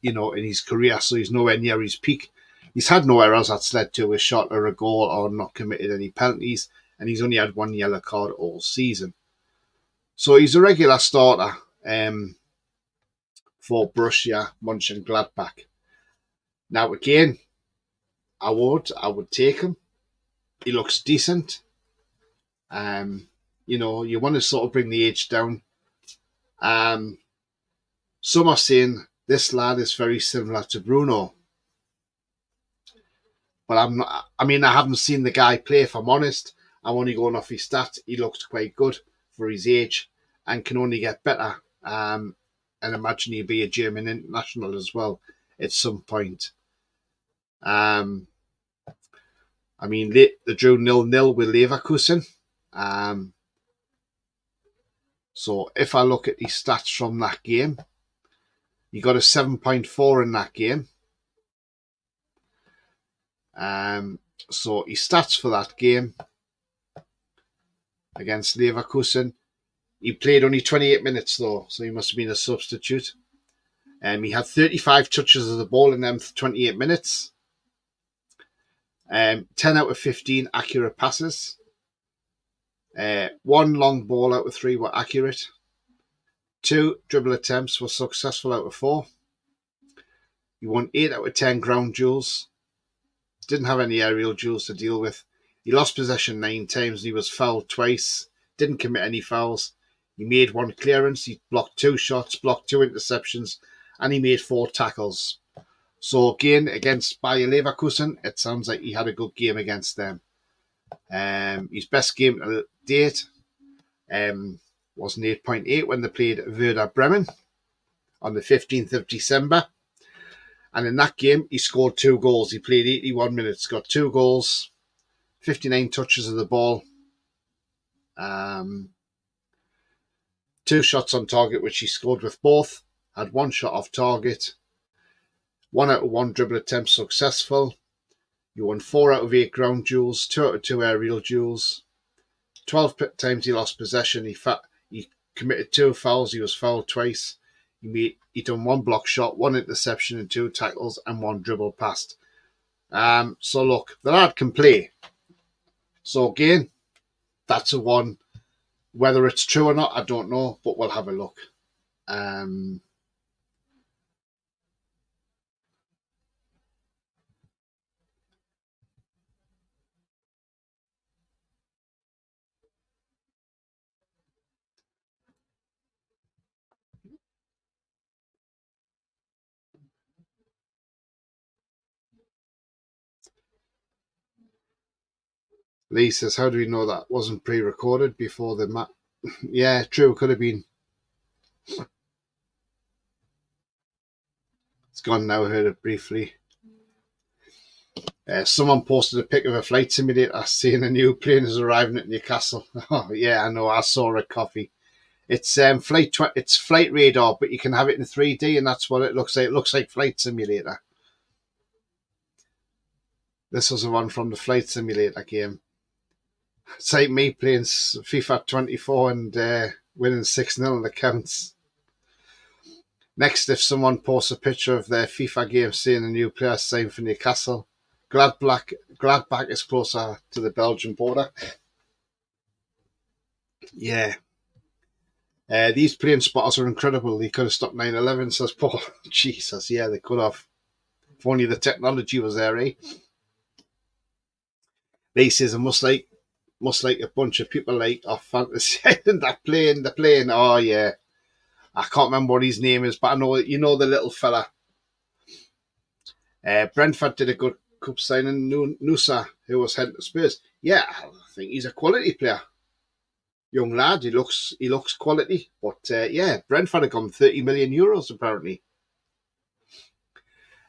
his career, so he's nowhere near his peak. He's had no errors that's led to a shot or a goal or not committed any penalties, and he's only had 1 yellow card all season. So he's a regular starter for Borussia Mönchengladbach. Now again, I would take him. He looks decent. You want to sort of bring the age down. Some are saying this lad is very similar to Bruno. But I'm not. I mean, I haven't seen the guy play, if I'm honest. I'm only going off his stats. He looks quite good for his age and can only get better. And imagine he'll be a German international as well at some point. I mean, they drew 0-0 with Leverkusen. So if I look at his stats from that game, he got a 7.4 in that game. So his stats for that game against Leverkusen, he played only 28 minutes though, so he must have been a substitute. He had 35 touches of the ball in them 28 minutes. 10 out of 15 accurate passes. 1 long ball out of 3 were accurate. 2 dribble attempts were successful out of 4. He won 8 out of 10 ground duels. Didn't have any aerial duels to deal with. He lost possession 9 times and he was fouled twice. Didn't commit any fouls. He made 1 clearance. He blocked 2 shots, blocked 2 interceptions, and he made 4 tackles. So again, against Bayer Leverkusen, it sounds like he had a good game against them. His best game to date was an 8.8 when they played Werder Bremen on the 15th of December. And in that game, he scored 2 goals. He played 81 minutes, got 2 goals, 59 touches of the ball, 2 shots on target, which he scored with both, had 1 shot off target, 1 out of 1 dribble attempt successful. He won 4 out of 8 ground duels, 2 out of 2 aerial duels. 12 times he lost possession. He committed 2 fouls. He was fouled twice. He done 1 block shot, 1 interception and 2 tackles and 1 dribble passed. So look, the lad can play. So again, that's a one. Whether it's true or not, I don't know, but we'll have a look. Lee says, how do we know that wasn't pre-recorded before the match? Yeah, true, it could have been. It's gone now, I heard it briefly. Someone posted a pic of a flight simulator saying a new plane is arriving at Newcastle. Oh, yeah, I know, I saw a coffee. It's it's Flight Radar, but you can have it in 3D, and that's what it looks like. It looks like Flight Simulator. This was the one from the Flight Simulator game. It's like me playing FIFA 24 and winning 6-0 in the counts. Next, if someone posts a picture of their FIFA game saying a new player signed for Newcastle, Gladbach is closer to the Belgian border. Yeah. These plane spotters are incredible. They could have stopped 9/11, says Paul. Jesus, yeah, they could have. If only the technology was there, eh? They says, I must like a bunch of people like off fantasy the plane. Oh yeah. I can't remember what his name is, but I know the little fella. Brentford did a good cup signing, Nusa, who was heading to Spurs. Yeah, I think he's a quality player. Young lad, he looks quality. But yeah, Brentford have gone €30 million apparently.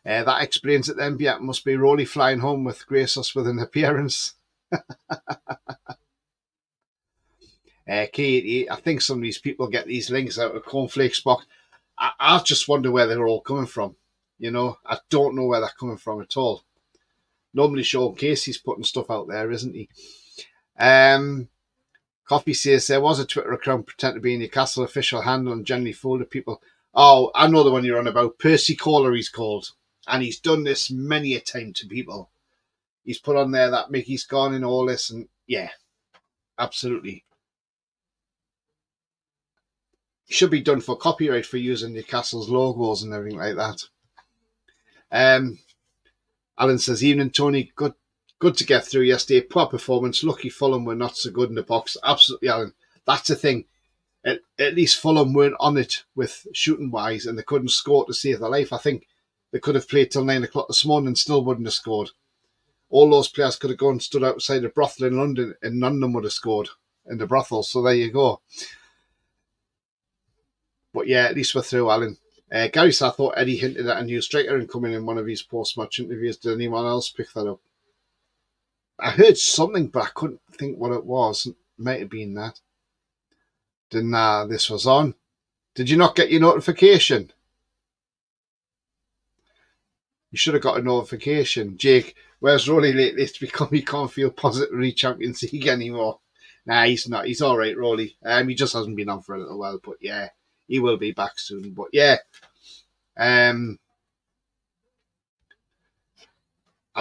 That explains it then. Yeah, must be Rowley flying home with grace us with an appearance. Katie, I think some of these people get these links out of cornflakes box. I just wonder where they're all coming from. I don't know where they're coming from at all. Normally Sean Casey's putting stuff out there, isn't he? Coffee says there was a Twitter account pretend to be a Newcastle official handle and generally folded people. Oh, I know the one you're on about. Percy Caller he's called. And he's done this many a time to people. He's put on there that Mickey's gone and all this, and yeah, absolutely. He should be done for copyright for using Newcastle's logos and everything like that. Alan says, evening Tony, good to get through yesterday. Poor performance. Lucky Fulham were not so good in the box. Absolutely, Alan. That's the thing. At least Fulham weren't on it with shooting wise, and they couldn't score to save their life. I think they could have played till 9 o'clock this morning and still wouldn't have scored. All those players could have gone and stood outside a brothel in London, and none of them would have scored in the brothel. So there you go. But yeah, at least we're through, Alan. Gary said, I thought Eddie hinted at a new striker incoming in one of his post-match interviews. Did anyone else pick that up? I heard something, but I couldn't think what it was. It might have been that. Nah, this was on. Did you not get your notification? You should have got a notification. Jake, where's Rolly lately? It's become he can't feel positively Champions League anymore. Nah, he's not. He's all right, Rolly. He just hasn't been on for a little while, but yeah, he will be back soon. But yeah, I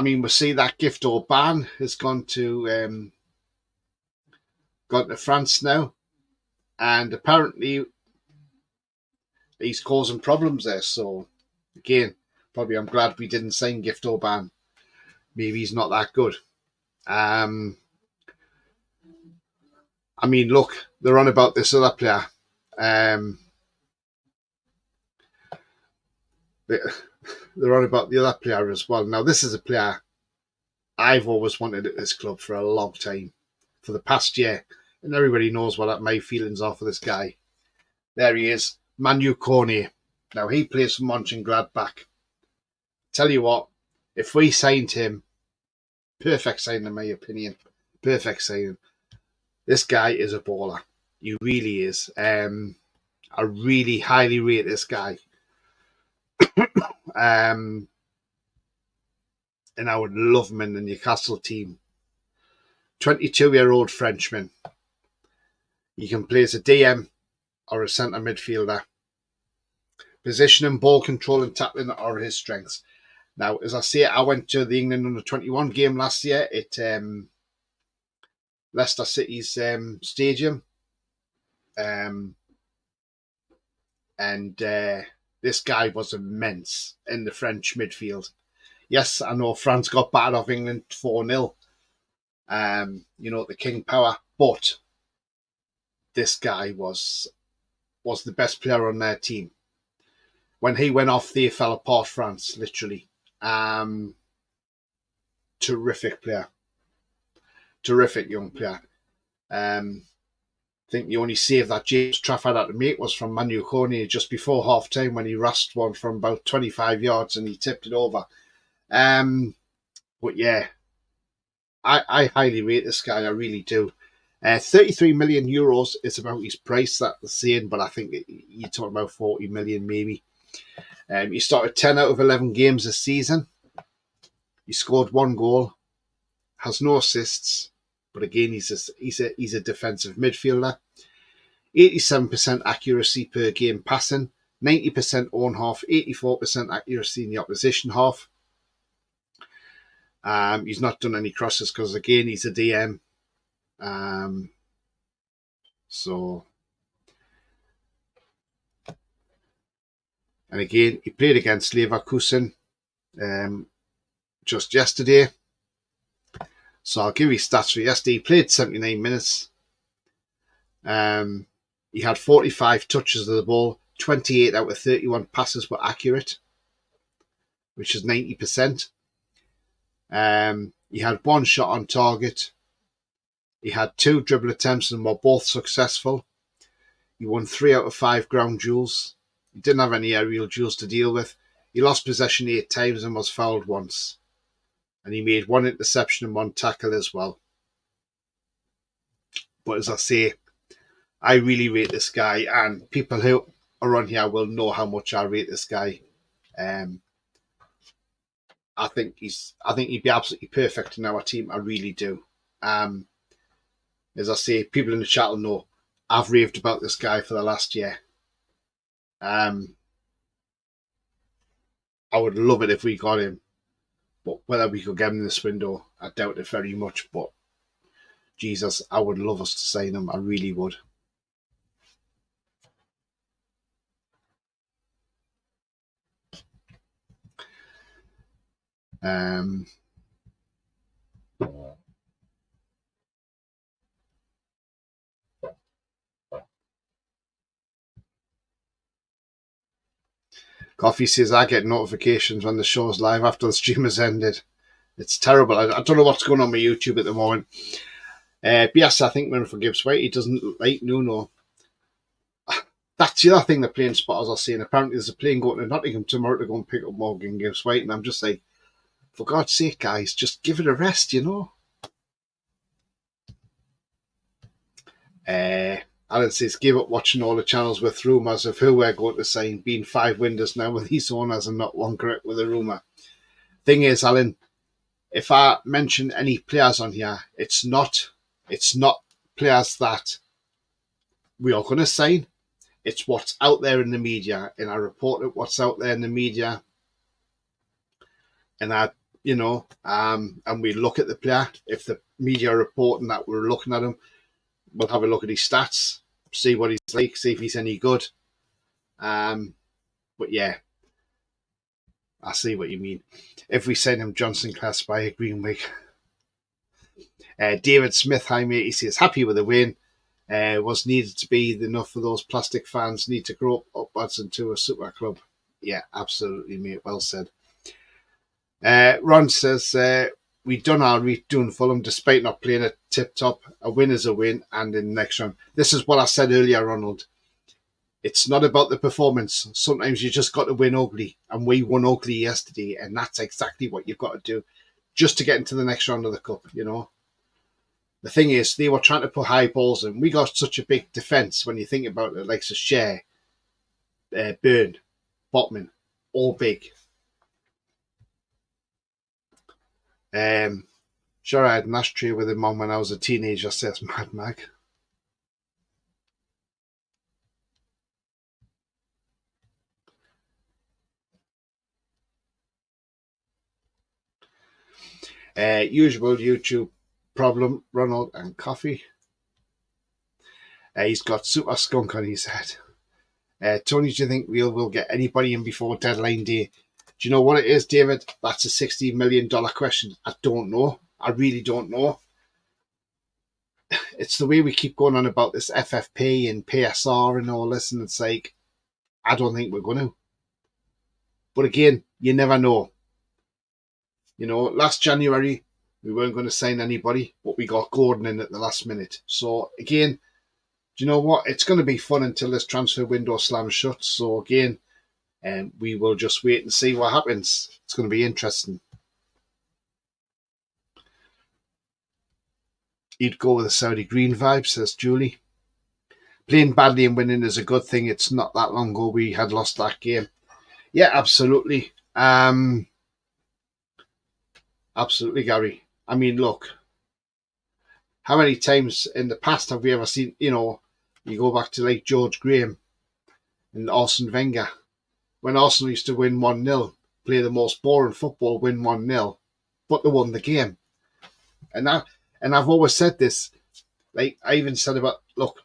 mean, we see that Gift Orban has gone to France now, and apparently he's causing problems there. So again, probably I'm glad we didn't sign Gift Orban. Maybe he's not that good. I mean, look, they're on about this other player. They're on about the other player as well. Now, this is a player I've always wanted at this club for a long time, for the past year, and everybody knows what my feelings are for this guy. There he is, Manu Cornier. Now, he plays for Mönchengladbach. Tell you what, if we signed him, perfect signing in my opinion, perfect signing. This guy is a baller. He really is. I really highly rate this guy. And I would love him in the Newcastle team. 22-year-old Frenchman. He can play as a DM or a centre midfielder. Position and ball control and tackling are his strengths. Now, as I say, I went to the England under-21 game last year at Leicester City's stadium. And this guy was immense in the French midfield. Yes, I know France got battered off England 4-0. The King Power. But this guy was the best player on their team. When he went off, they fell apart, France, literally. Terrific player. Terrific young player. I think the only save that James Trafford had to make was from Manu Cornier just before half-time when he rushed one from about 25 yards and he tipped it over. But yeah, I highly rate this guy. I really do. 33 million euros is about his price that they're saying, but I think you're talking about 40 million maybe. He started 10 out of 11 games this season. He scored 1 goal, has no assists, but again, he's a defensive midfielder. 87% accuracy per game passing, 90% own half, 84% accuracy in the opposition half. He's not done any crosses because, again, he's a DM. So And again, he played against Leverkusen just yesterday. So I'll give you stats for yesterday. He played 79 minutes. He had 45 touches of the ball. 28 out of 31 passes were accurate, which is 90%. He had one shot on target. He had 2 dribble attempts and were both successful. He won 3 out of 5 ground duels. He didn't have any aerial duels to deal with. He lost possession 8 times and was fouled once. And he made 1 interception and 1 tackle as well. But as I say, I really rate this guy, and people who are on here will know how much I rate this guy. I think he'd be absolutely perfect in our team. I really do. As I say, people in the chat will know I've raved about this guy for the last year. I would love it if we got him, but whether we could get him in this window, I doubt it very much. But Jesus, I would love us to sign him. I really would. Coffee says I get notifications when the show's live after the stream has ended. It's terrible. I don't know what's going on with YouTube at the moment. But yes, I think when forgives White, he doesn't like Nuno. That's the other thing the plane spotters are saying. Apparently there's a plane going to Nottingham tomorrow to go and pick up Morgan Gibbs White, and I'm just like, for God's sake, guys, just give it a rest, you know? Alan says, give up watching all the channels with rumours of who we're going to sign, being 5 windows now with these owners and not one correct with a rumour. Thing is, Alan, if I mention any players on here, it's not players that we are going to sign. It's what's out there in the media, and I report it what's out there in the media, and and we look at the player. If the media are reporting that we're looking at him, we'll have a look at his stats, see what he's like, see if he's any good. But yeah, I see what you mean. If we send him Johnson class by a Greenwig. David Smith, hi mate, he says, happy with the win. Was needed to be enough for those plastic fans need to grow up upwards into a super club. Yeah, absolutely, mate. Well said. Ron says, we've done our doing Fulham despite not playing at tip top. A win is a win, and in the next round. This is what I said earlier, Ronald. It's not about the performance. Sometimes you just got to win ugly, and we won ugly yesterday, and that's exactly what you've got to do just to get into the next round of the cup, you know. The thing is, they were trying to put high balls in. We got such a big defence when you think about it, like Share, Byrne, Botman, all big. Sure, I had an ashtray with him on when I was a teenager, says Mad Mag. Usual YouTube problem, Ronald and coffee. He's got super skunk on his head. Tony, do you think we'll get anybody in before deadline day? Do you know what it is, David? That's a $60 million question. I don't know. I really don't know. It's the way we keep going on about this FFP and PSR and all this, and it's like, I don't think we're going to. But again, you never know. You know, last January, we weren't going to sign anybody, but we got Gordon in at the last minute. So again, do you know what? It's going to be fun until this transfer window slams shut. So again, we will just wait and see what happens. It's going to be interesting. You'd go with the Saudi green vibe, says Julie. Playing badly and winning is a good thing. It's not that long ago we had lost that game. Yeah, absolutely. Absolutely, Gary. I mean, look, how many times in the past have we ever seen, you know, you go back to like George Graham and Arsene Wenger. When Arsenal used to win 1-0, play the most boring football, win 1-0, but they won the game. And I've always said this, like I even said about, look,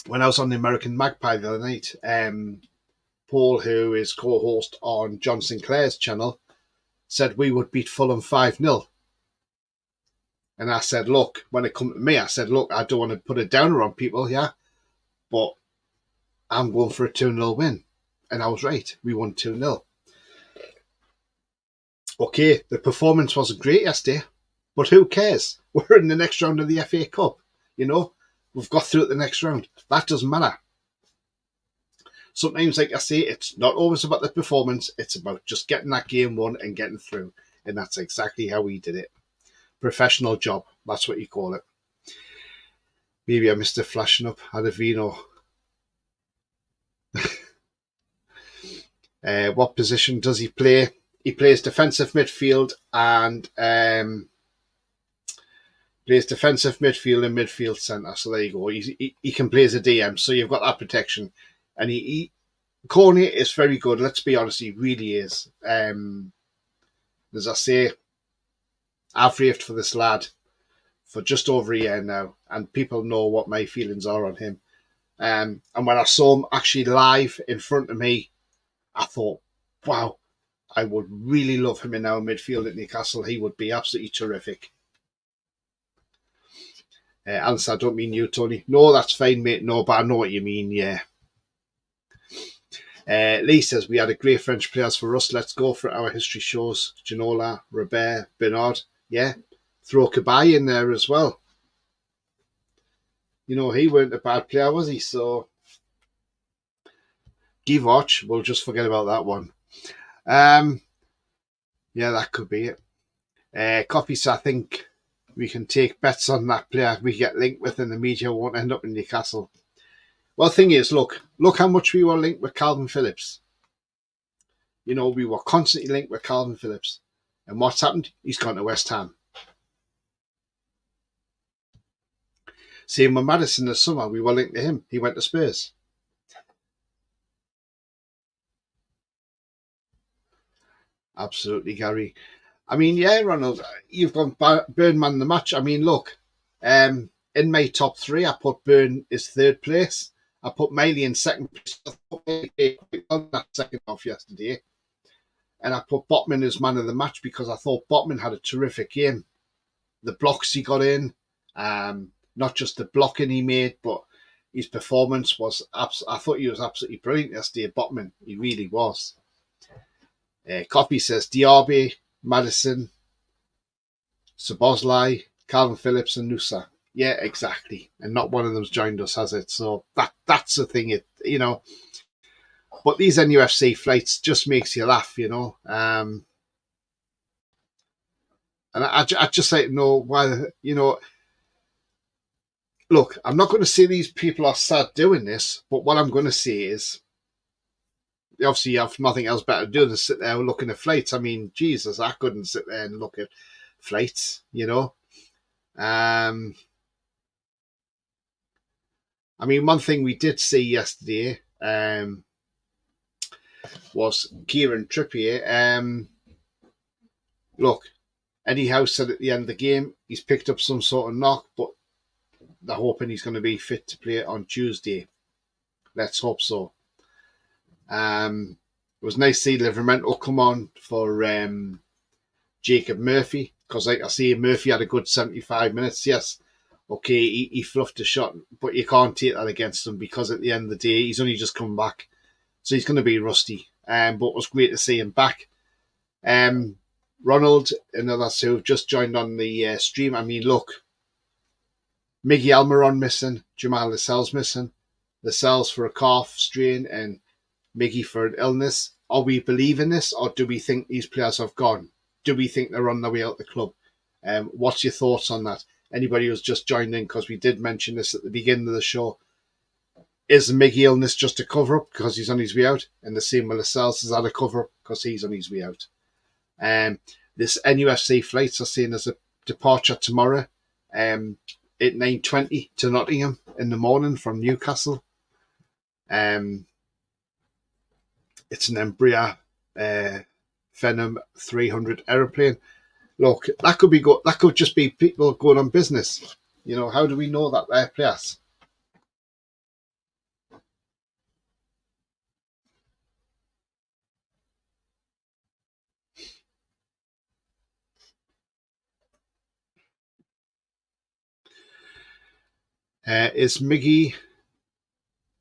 when I was on the American Magpie the other night, Paul, who is co-host on John Sinclair's channel, said we would beat Fulham 5-0. And I said, look, when it come to me, I said, look, I don't want to put a downer on people, yeah, but I'm going for a 2-0 win. And I was right. We won 2-0. Okay, the performance wasn't great yesterday, but who cares? We're in the next round of the FA Cup, you know. We've got through the next round. That doesn't matter. Sometimes, like I say, it's not always about the performance. It's about just getting that game won and getting through. And that's exactly how we did it. Professional job. That's what you call it. Maybe I missed a flashing up. Had a vino. What position does he play? He plays defensive midfield and plays defensive midfield and midfield centre. So there you go. He can play as a DM. So you've got that protection. And Corney is very good. Let's be honest, he really is. As I say, I've raved for this lad for just over a year now, and people know what my feelings are on him. And when I saw him actually live in front of me, I thought, wow, I would really love him in our midfield at Newcastle. He would be absolutely terrific. Alice, I don't mean you, Tony. No, that's fine, mate. No, but I know what you mean, yeah. Lee says, we had a great French players for us. Let's go for our history shows. Ginola, Robert, Bernard. Yeah, throw Kabay in there as well. You know, he weren't a bad player, was he? So, Givoch, we'll just forget about that one. Yeah, that could be it. Copies, I think we can take bets on that player we get linked with and the media won't end up in Newcastle. Well, the thing is, look how much we were linked with Calvin Phillips. You know, we were constantly linked with Calvin Phillips. And what's happened? He's gone to West Ham. Same with Maddison this summer. We were linked to him. He went to Spurs. Absolutely, Gary. I mean, yeah, Ronald, you've got Burn man of the match. I mean, look, in my top three, I put Burn as third place. I put Miley in second place. I put that second off yesterday. And I put Botman as man of the match because I thought Botman had a terrific game. The blocks he got in, not just the blocking he made, but his performance was, I thought he was absolutely brilliant yesterday, Botman. He really was. Copy says Diaby, Maddison, Szoboszlai, Calvin Phillips and Nusa. Yeah, exactly. And not one of them's joined us, has it? So that's the thing, you know. But these NUFC flights just makes you laugh, you know. And I just like to know why, you know. Look, I'm not going to say these people are sad doing this, but what I'm going to say is, obviously you have nothing else better to do than sit there looking at flights. I mean, Jesus, I couldn't sit there and look at flights, you know. I mean, one thing we did see yesterday was Kieran Trippier. Look, Eddie Howe said at the end of the game he's picked up some sort of knock, but they're hoping he's going to be fit to play on Tuesday. Let's hope so. It was nice to see Livramento come on for Jacob Murphy, because like I say, Murphy had a good 75 minutes. Yes, okay, he fluffed a shot, but you can't take that against him because at the end of the day, he's only just come back. So he's going to be rusty. But it was great to see him back. Ronald and others who have just joined on the stream. I mean, look, Miggy Almiron missing, Jamal Lascelles missing, Lascelles for a calf strain and Miggy for an illness. Are we believing this, or do we think these players have gone? Do we think they're on their way out the club? What's your thoughts on that? Anybody who's just joined in, because we did mention this at the beginning of the show. Is the Miggy illness just a cover-up because he's on his way out? And the same with Lascelles, is that a cover-up because he's on his way out? This NUFC flights are seen as a departure tomorrow at 9:20 to Nottingham in the morning from Newcastle. It's an Embraer Phenom 300 aeroplane. Look, that could be that could just be people going on business. You know, how do we know that they're players? Is Miggy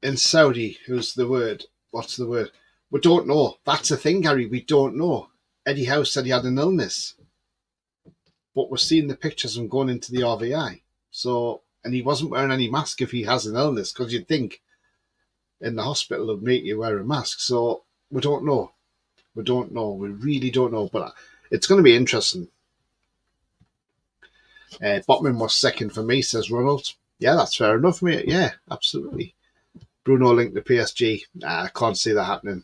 in Saudi? Who's the word? What's the word? We don't know. That's the thing, Gary. We don't know. Eddie Howe said he had an illness, but we're seeing the pictures of him going into the RVI. So, and he wasn't wearing any mask if he has an illness, because you'd think in the hospital they'd make you wear a mask. So we don't know. We don't know. We really don't know. But it's going to be interesting. Botman was second for me, says Ronald. Yeah, that's fair enough, mate. Yeah, absolutely. Bruno linked to PSG. I can't see that happening.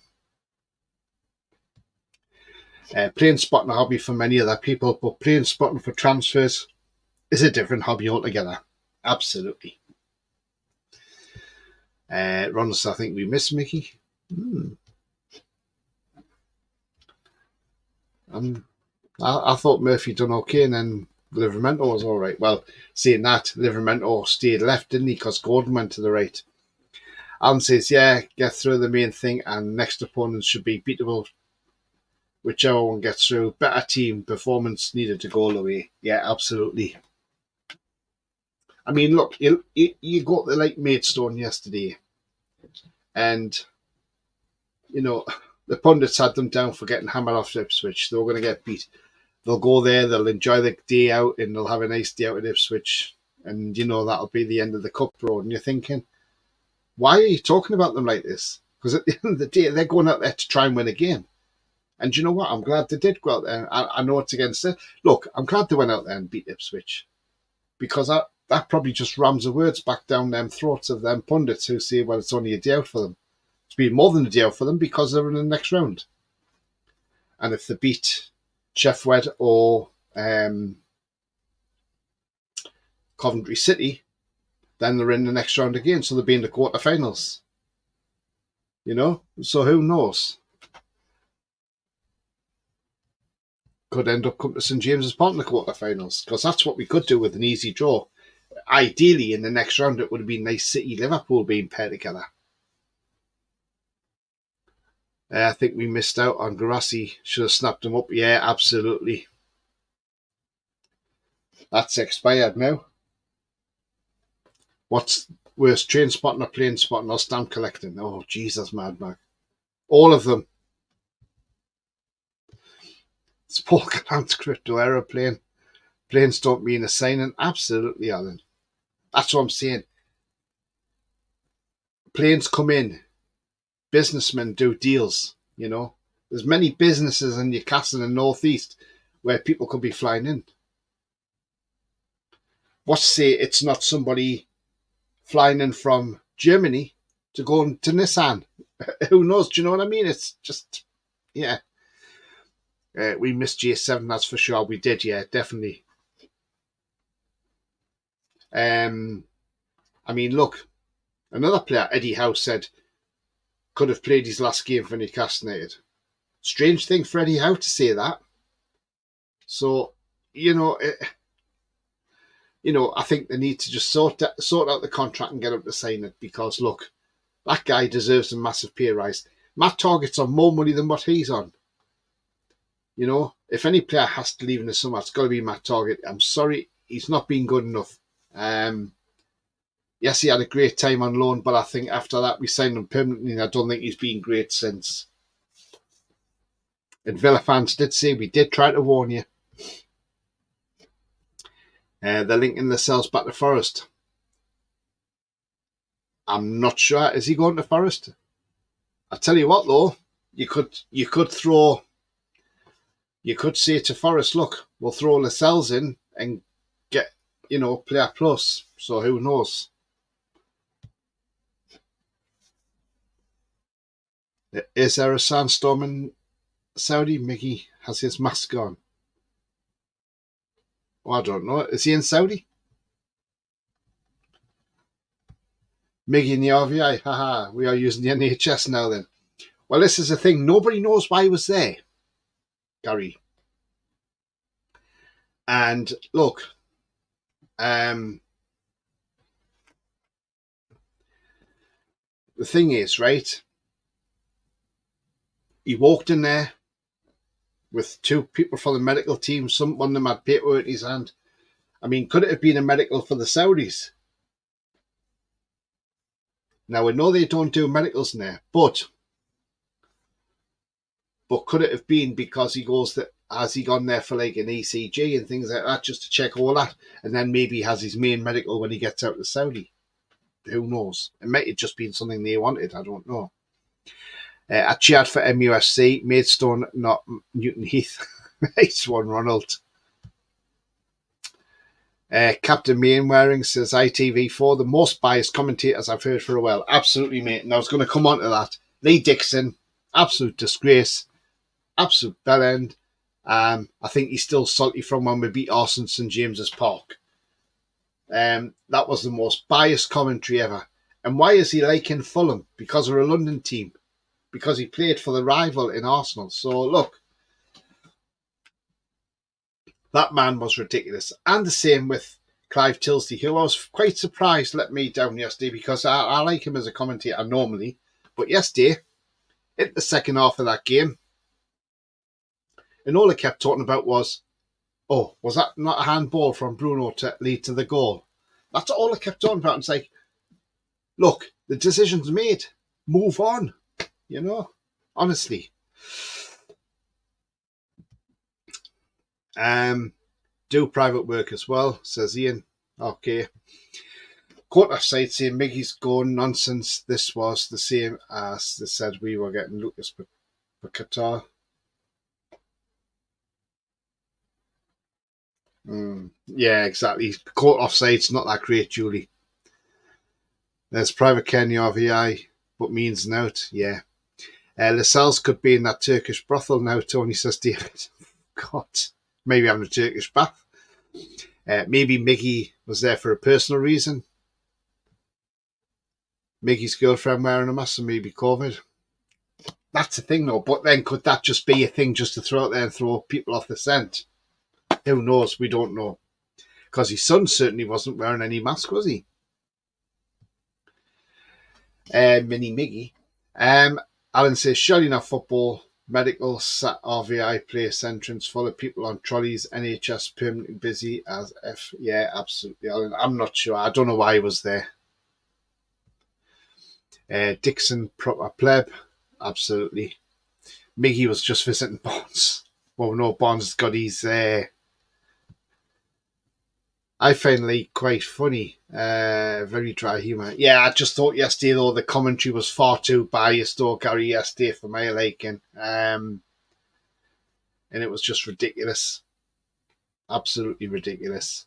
Playing spotting a hobby for many other people, but playing spotting for transfers is a different hobby altogether. Absolutely. Ronald, I think we missed Mickey. I thought Murphy done okay, and then Livermento was all right. Well, seeing that, Livermento stayed left, didn't he? Because Gordon went to the right. Alan says, yeah, get through the main thing, and next opponents should be beatable. Whichever one gets through. Better team performance needed to go away. Yeah, absolutely. I mean, look, you got the like Maidstone yesterday, and you know the pundits had them down for getting hammered off Ipswich. They were going to get beat. They'll go there, they'll enjoy the day out, and they'll have a nice day out at Ipswich. And, that'll be the end of the cup road. And you're thinking, why are you talking about them like this? Because at the end of the day, they're going out there to try and win a game. And you know what? I'm glad they did go out there. I know it's against it. Look, I'm glad they went out there and beat Ipswich. Because that probably just rams the words back down them throats of them pundits who say, well, it's only a day out for them. It's been more than a day out for them because they're in the next round. And if they beat Sheffield or Coventry City, then they're in the next round again. So they'll be in the quarterfinals. So who knows? Could end up coming to St James's Park in the quarterfinals, because that's what we could do with an easy draw. Ideally, in the next round, it would have been nice City Liverpool being paired together. I think we missed out on Garassi. Should have snapped him up. Yeah, absolutely. That's expired now. What's worse, train spotting or plane spotting or stamp collecting? Oh, Jesus, madman. All of them. It's Paul Grant's crypto aeroplane. Planes don't mean a signing. Absolutely, Alan. That's what I'm saying. Planes come in. Businessmen do deals, There's many businesses in Newcastle and North East where people could be flying in. What's to say it's not somebody flying in from Germany to go to Nissan? Who knows? Do you know what I mean? It's just, yeah. We missed J7, that's for sure. We did, yeah, definitely. I mean, look, another player, Eddie Howe, said could have played his last game for Newcastle United. Strange thing for Eddie Howe to say that. So, I think they need to just sort out the contract and get him to sign it, because, look, that guy deserves a massive pay rise. Matt Targett's on more money than what he's on. If any player has to leave in the summer, it's got to be Matt Targett. I'm sorry, he's not been good enough. Yes, he had a great time on loan, but I think after that we signed him permanently, and I don't think he's been great since. And Villa fans did say we did try to warn you. They're linking themselves back to Forest. I'm not sure. Is he going to Forest? I tell you what, though, you could say to Forest, look, we'll throw Lascelles in and get, player plus. So who knows? Is there a sandstorm in Saudi? Mickey has his mask on. Oh, I don't know. Is he in Saudi? Mickey in the RVI. Haha, we are using the NHS now then. Well, this is the thing. Nobody knows why he was there, Gary. And look, the thing is, right, he walked in there with two people from the medical team. One of them had paperwork in his hand. I mean, could it have been a medical for the Saudis? Now, we know they don't do medicals in there, but could it have been because he goes that has he gone there for like an ECG and things like that just to check all that, and then maybe he has his main medical when he gets out to Saudi? Who knows? It might have just been something they wanted. I don't know. I cheered for MUFC, Maidstone, not Newton Heath. Nice one, Ronald. Captain Mainwaring says ITV4, the most biased commentators I've heard for a while. Absolutely, mate. And I was going to come on to that. Lee Dixon, absolute disgrace, absolute bellend. I think he's still salty from when we beat Arsenal St James's Park. That was the most biased commentary ever. And why is he liking Fulham? Because we're a London team. Because he played for the rival in Arsenal. So, look, that man was ridiculous. And the same with Clive Tilsley, who I was quite surprised let me down yesterday because I like him as a commentator normally. But yesterday, in the second half of that game, and all he kept talking about was, oh, was that not a handball from Bruno to lead to the goal? That's all I kept talking about. And it's like, look, the decision's made. Move on, you know, honestly. Do private work as well, says Ian. Okay. Court offside saying Miggy's going nonsense. This was the same as they said we were getting Lucas Qatar. Yeah, exactly. Court offside's not that great, Julie. There's private Kenya RVI, but means note. Yeah. Lascelles could be in that Turkish brothel now, Tony says David. God. Maybe having a Turkish bath. Maybe Miggy was there for a personal reason. Miggy's girlfriend wearing a mask and maybe COVID. That's a thing though, but then could that just be a thing just to throw out there and throw people off the scent? Who knows? We don't know. Because his son certainly wasn't wearing any mask, was he? Mini Miggy. Alan says, surely not football. Medical sat RVI place entrance full of people on trolleys. NHS permanently busy as F. Yeah, absolutely, Alan. I'm not sure. I don't know why he was there. Dixon proper pleb. Absolutely. Miggy was just visiting Bonds. Well, no, Bonds has got his. I find Lee quite funny. Very dry humour. Yeah, I just thought yesterday, though, the commentary was far too biased, though, Gary, yesterday for my liking. And it was just ridiculous. Absolutely ridiculous.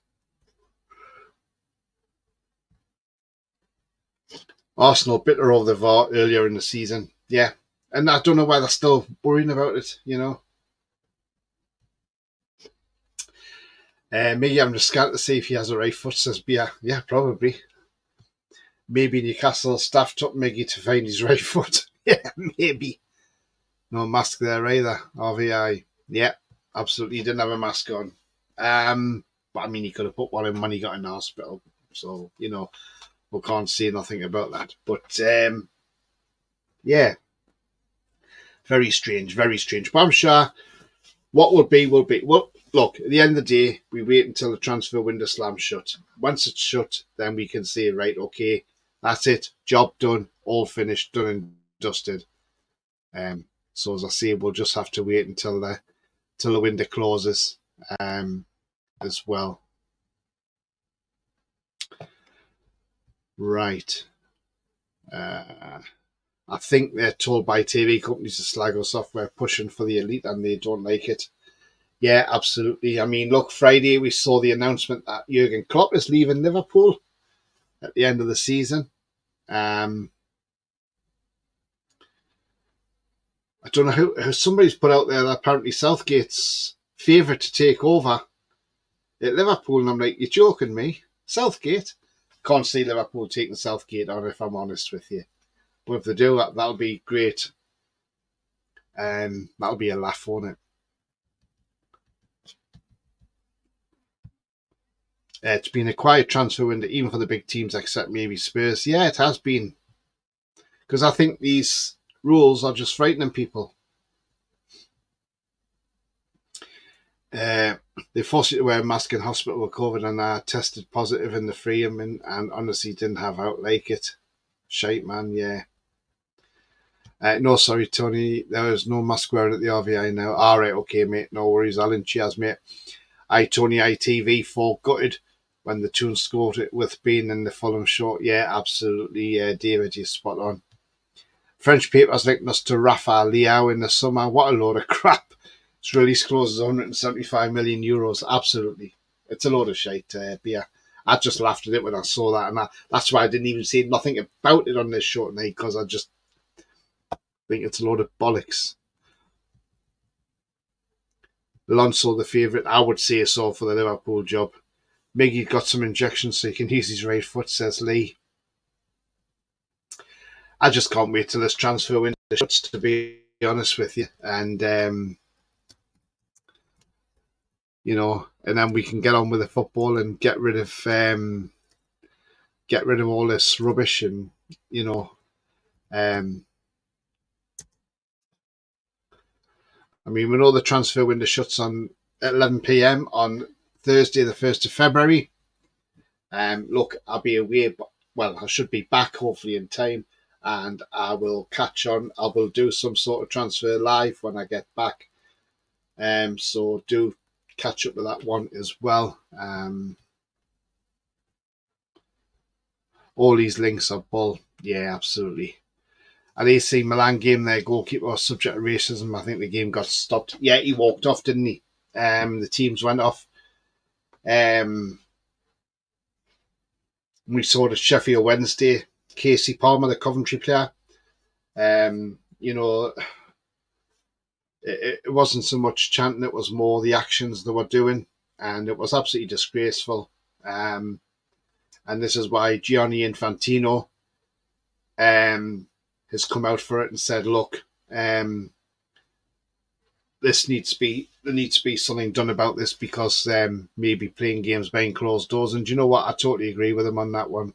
Arsenal bitter over the VAR earlier in the season. Yeah. And I don't know why they're still worrying about it, you know. Maybe I'm just scared to see if he has a right foot, says Bia. Yeah, probably. Maybe Newcastle staff took Miggy to find his right foot. Yeah, maybe. No mask there either. RVI. Yeah, absolutely. He didn't have a mask on. But I mean, he could have put one in when he got in the hospital. So, you know, we can't say nothing about that. But, yeah. Very strange, very strange. But I'm sure what will be, will be. Well, look, at the end of the day, we wait until the transfer window slams shut. Once it's shut, then we can say, right, okay, that's it, job done, all finished, done and dusted. So as I say, we'll just have to wait until the window closes as well. Right. I think they're told by TV companies to slag our software pushing for the elite and they don't like it. Yeah, absolutely. I mean, look, Friday we saw the announcement that Jurgen Klopp is leaving Liverpool at the end of the season. I don't know who somebody's put out there that apparently Southgate's favourite to take over at Liverpool, and I'm like, you're joking me? Southgate? Can't see Liverpool taking Southgate on, if I'm honest with you. But if they do, that'll be great. That'll be a laugh, won't it? It's been a quiet transfer window, even for the big teams, except maybe Spurs. Yeah, it has been. Because I think these rules are just frightening people. They forced you to wear a mask in hospital with COVID and I tested positive in the Freedom and honestly didn't have out like it. Shite, man, yeah. No, sorry, Tony. There is no mask wearing at the RVI now. All right, okay, mate. No worries, Alan. Cheers, mate. Tony ITV for gutted when the tune scored it with being in the Fulham short. Yeah, absolutely, David, you're spot on. French papers linked us to Rafa Leao in the summer. What a load of crap. Its release clause is 175 million euros. Absolutely. It's a load of shite, beer. I just laughed at it when I saw that, and that's why I didn't even say nothing about it on this show tonight, because I just think it's a load of bollocks. Alonso, the favourite, I would say so for the Liverpool job. Miggy got some injections so he can use his right foot, says Lee. I just can't wait till this transfer window shuts, to be honest with you. And, and then we can get on with the football and get rid of all this rubbish and, we know the transfer window shuts on at 11 p.m. on Thursday, the 1st of February. Look, I'll be away, but, I should be back hopefully in time, and I will catch on. I will do some sort of transfer live when I get back. So do catch up with that one as well. All these links are bull. Yeah, absolutely. An AC Milan game, their goalkeeper was subject to racism. I think the game got stopped. Yeah, he walked off, didn't he? The teams went off. We saw the Sheffield Wednesday, Casey Palmer, the Coventry player. It wasn't so much chanting, it was more the actions they were doing, and it was absolutely disgraceful. And this is why Gianni Infantino has come out for it and said, look, there needs to be something done about this, because maybe playing games behind closed doors. And do you know what? I totally agree with him on that one.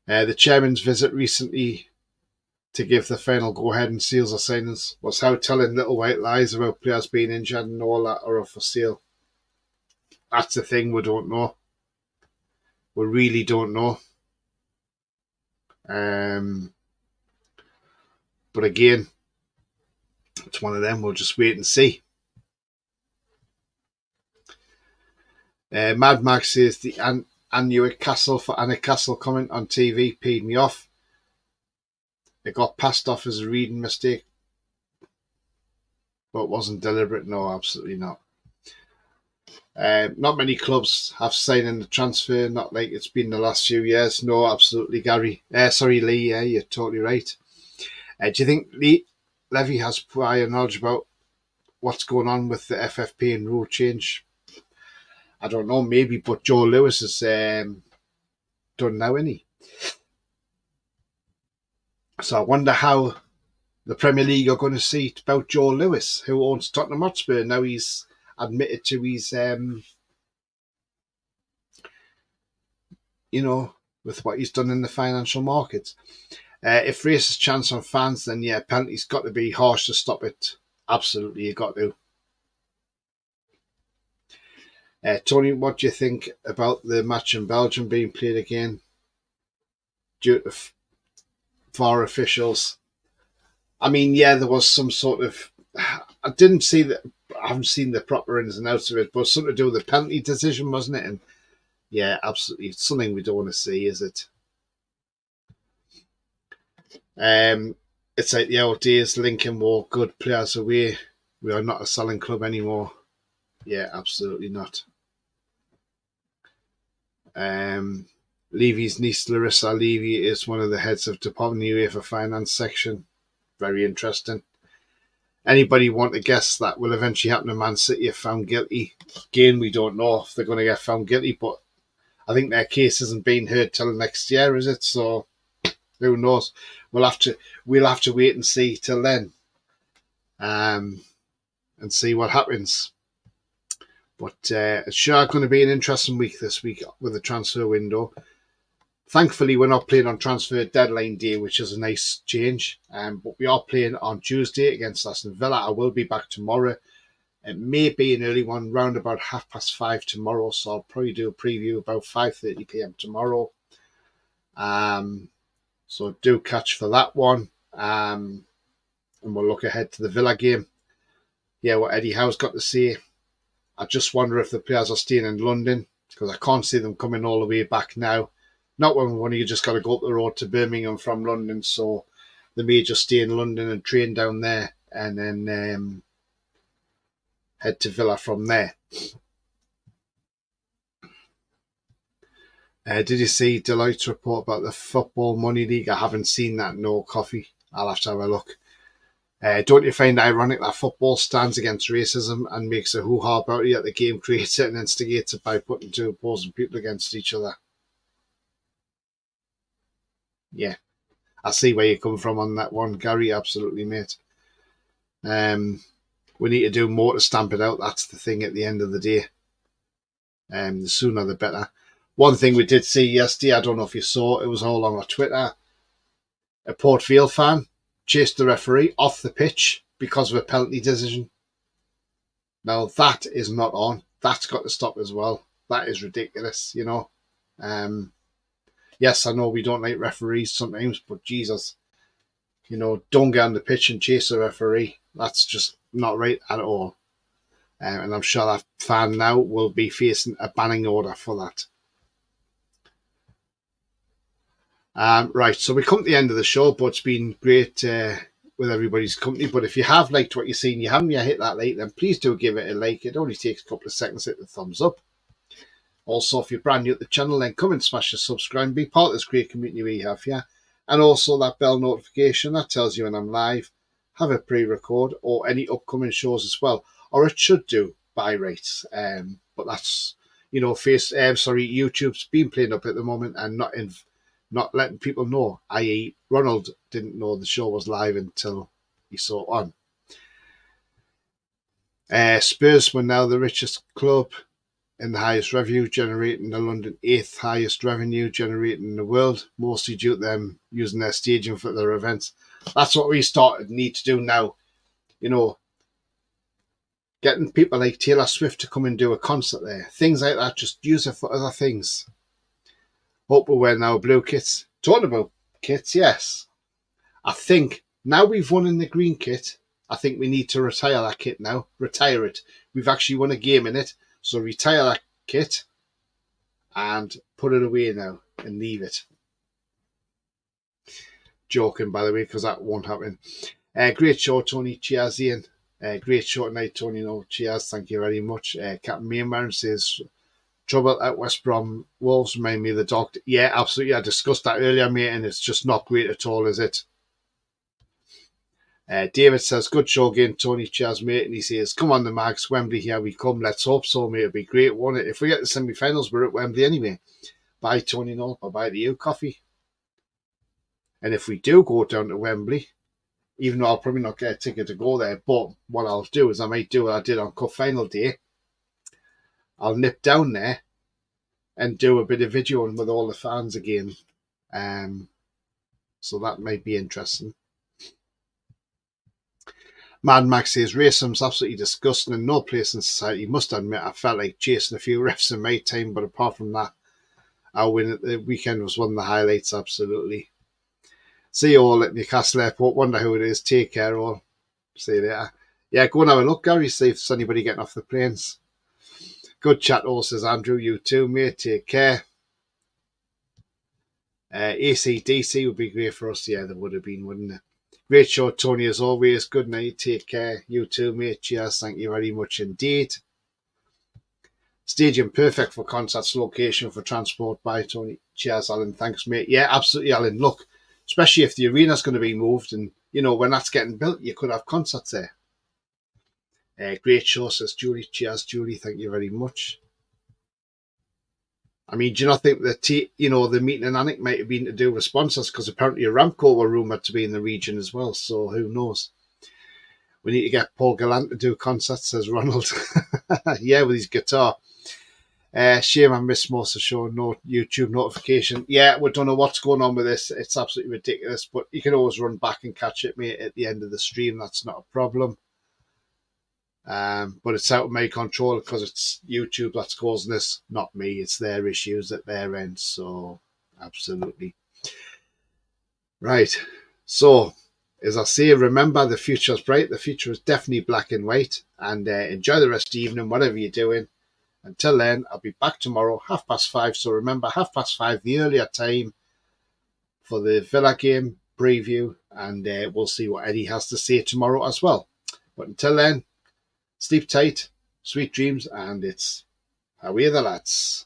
The chairman's visit recently to give the final go-ahead and seals of signings was how telling little white lies about players being injured and all that are up for sale. That's the thing, we don't know. We really don't know. But again, it's one of them. We'll just wait and see. Mad Max says the Newcastle for Newcastle comment on TV paid me off. It got passed off as a reading mistake, but wasn't deliberate. No, absolutely not. Not many clubs have signed in the transfer, not like it's been the last few years. No, absolutely, Lee. Yeah, you're totally right. Do you think Levy has prior knowledge about what's going on with the FFP and rule change? I don't know, maybe, but Joe Lewis is done now, isn't he? So I wonder how the Premier League are going to see about Joe Lewis, who owns Tottenham Hotspur. Now he's admitted to his, with what he's done in the financial markets. If race is chance on fans, then yeah, penalty's got to be harsh to stop it. Absolutely, you got to. Tony, what do you think about the match in Belgium being played again due to VAR officials? I mean, yeah, there was some sort of. I didn't see that. I haven't seen the proper ins and outs of it, but something to do with the penalty decision, wasn't it? And yeah, absolutely, it's something we don't want to see, is it? It's like the old days. Lincoln wore good players away. We are not a selling club anymore. Yeah, absolutely not. Levy's niece, Larissa Levy, is one of the heads of Department of UEFA Finance section. Very interesting. Anybody want to guess that will eventually happen to Man City if found guilty? Again, we don't know if they're going to get found guilty, but I think their case isn't being heard till next year, is it? So who knows? We'll have to wait and see till then, and see what happens. But it's sure going to be an interesting week this week with the transfer window. Thankfully, we're not playing on transfer deadline day, which is a nice change. But we are playing on Tuesday against Aston Villa. I will be back tomorrow. It may be an early one, round about 5:30 tomorrow. So I'll probably do a preview about 5:30 p.m. tomorrow. So do catch for that one. And we'll look ahead to the Villa game. Yeah, what Eddie Howe's got to say. I just wonder if the players are staying in London because I can't see them coming all the way back now. Not when you just got to go up the road to Birmingham from London. So they may just stay in London and train down there and then head to Villa from there. Did you see Deloitte's report about the Football Money League? I haven't seen that. No, coffee. I'll have to have a look. Don't you find it ironic that football stands against racism and makes a hoo-ha about it, yet the game creates it and instigates it by putting two opposing people against each other? Yeah, I see where you come from on that one, Gary. Absolutely, mate. We need to do more to stamp it out. That's the thing at the end of the day. The sooner the better. One thing we did see yesterday, I don't know if you saw, it was all on our Twitter. A Port Vale fan chased the referee off the pitch because of a penalty decision. Now, that is not on. That's got to stop as well. That is ridiculous, you know. Yes, I know we don't like referees sometimes, but Jesus, you know, don't get on the pitch and chase a referee. That's just not right at all. And I'm sure that fan now will be facing a banning order for that. Right, so we come to the end of the show, but it's been great with everybody's company. But if you have liked what you've seen, you haven't yet hit that like, then please do give it a like. It only takes a couple of seconds to hit the thumbs up. Also, if you're brand new to the channel, then come and smash the subscribe and be part of this great community we have here. And also that bell notification that tells you when I'm live, have a pre-record or any upcoming shows as well. Or it should do by rights. But that's, you know, YouTube's been playing up at the moment and not letting people know, i.e. Ronald didn't know the show was live until he saw it on. Spurs were now the richest club in the highest revenue, generating the London 8th highest revenue generating in the world, mostly due to them using their stadium for their events. That's what we need to do now. You know, getting people like Taylor Swift to come and do a concert there. Things like that, just use it for other things. Hope we're wearing our blue kits. Talking about kits, yes. I think now we've won in the green kit, I think we need to retire that kit now. Retire it. We've actually won a game in it. So retire that kit and put it away now and leave it. Joking, by the way, because that won't happen. Great show, Tony. Cheers, Ian. Great show tonight, Tony. No, cheers. Thank you very much. Captain Mainwaring says, trouble at West Brom Wolves remind me of the Doctor. Yeah, absolutely. I discussed that earlier, mate, and it's just not great at all, is it? David says, good show again, Tony. Cheers, mate. And he says, come on the Mags, Wembley, here we come. Let's hope so, mate. It'll be great, won't it? If we get the semi-finals, we're at Wembley anyway. Bye, Tony. No, bye to you, Coffee. And if we do go down to Wembley, even though I'll probably not get a ticket to go there, but what I'll do is I might do what I did on Cup Final Day. I'll nip down there and do a bit of videoing with all the fans again. So that might be interesting. Mad Max says, racism's absolutely disgusting and no place in society. Must admit, I felt like chasing a few refs in my time, but apart from that, our win at the weekend was one of the highlights, absolutely. See you all at Newcastle Airport. Wonder who it is. Take care, all. See you later. Yeah, go and have a look, Gary, see if there's anybody getting off the planes. Good chat, all, says Andrew. You too, mate. Take care. AC/DC would be great for us. Yeah, there would have been, wouldn't it? Great show, Tony, as always. Good night. Take care. You too, mate. Cheers. Thank you very much indeed. Stadium perfect for concerts. Location for transport. Bye, Tony. Cheers, Alan. Thanks, mate. Yeah, absolutely, Alan. Look, especially if the arena's going to be moved and, you know, when that's getting built, you could have concerts there. Great show, says Julie. Cheers, Julie. Thank you very much. I mean, do you not think that, the meeting in Alnwick might have been to do with sponsors? Because apparently Aramco were rumoured to be in the region as well, so who knows? We need to get Paul Gallant to do concerts, says Ronald. Yeah, with his guitar. Shame I missed most of the show. No YouTube notification. Yeah, we don't know what's going on with this. It's absolutely ridiculous, but you can always run back and catch it, mate, at the end of the stream. That's not a problem. But it's out of my control because it's YouTube that's causing this, not me. It's their issues at their end. So Absolutely. Right. So, as I say, remember the future's bright. The future is definitely black and white. And enjoy the rest of the evening, whatever you're doing. Until then, I'll be back tomorrow, 5:30. So remember, 5:30, the earlier time for the Villa game preview. And we'll see what Eddie has to say tomorrow as well. But until then, sleep tight, sweet dreams, and it's away the lads.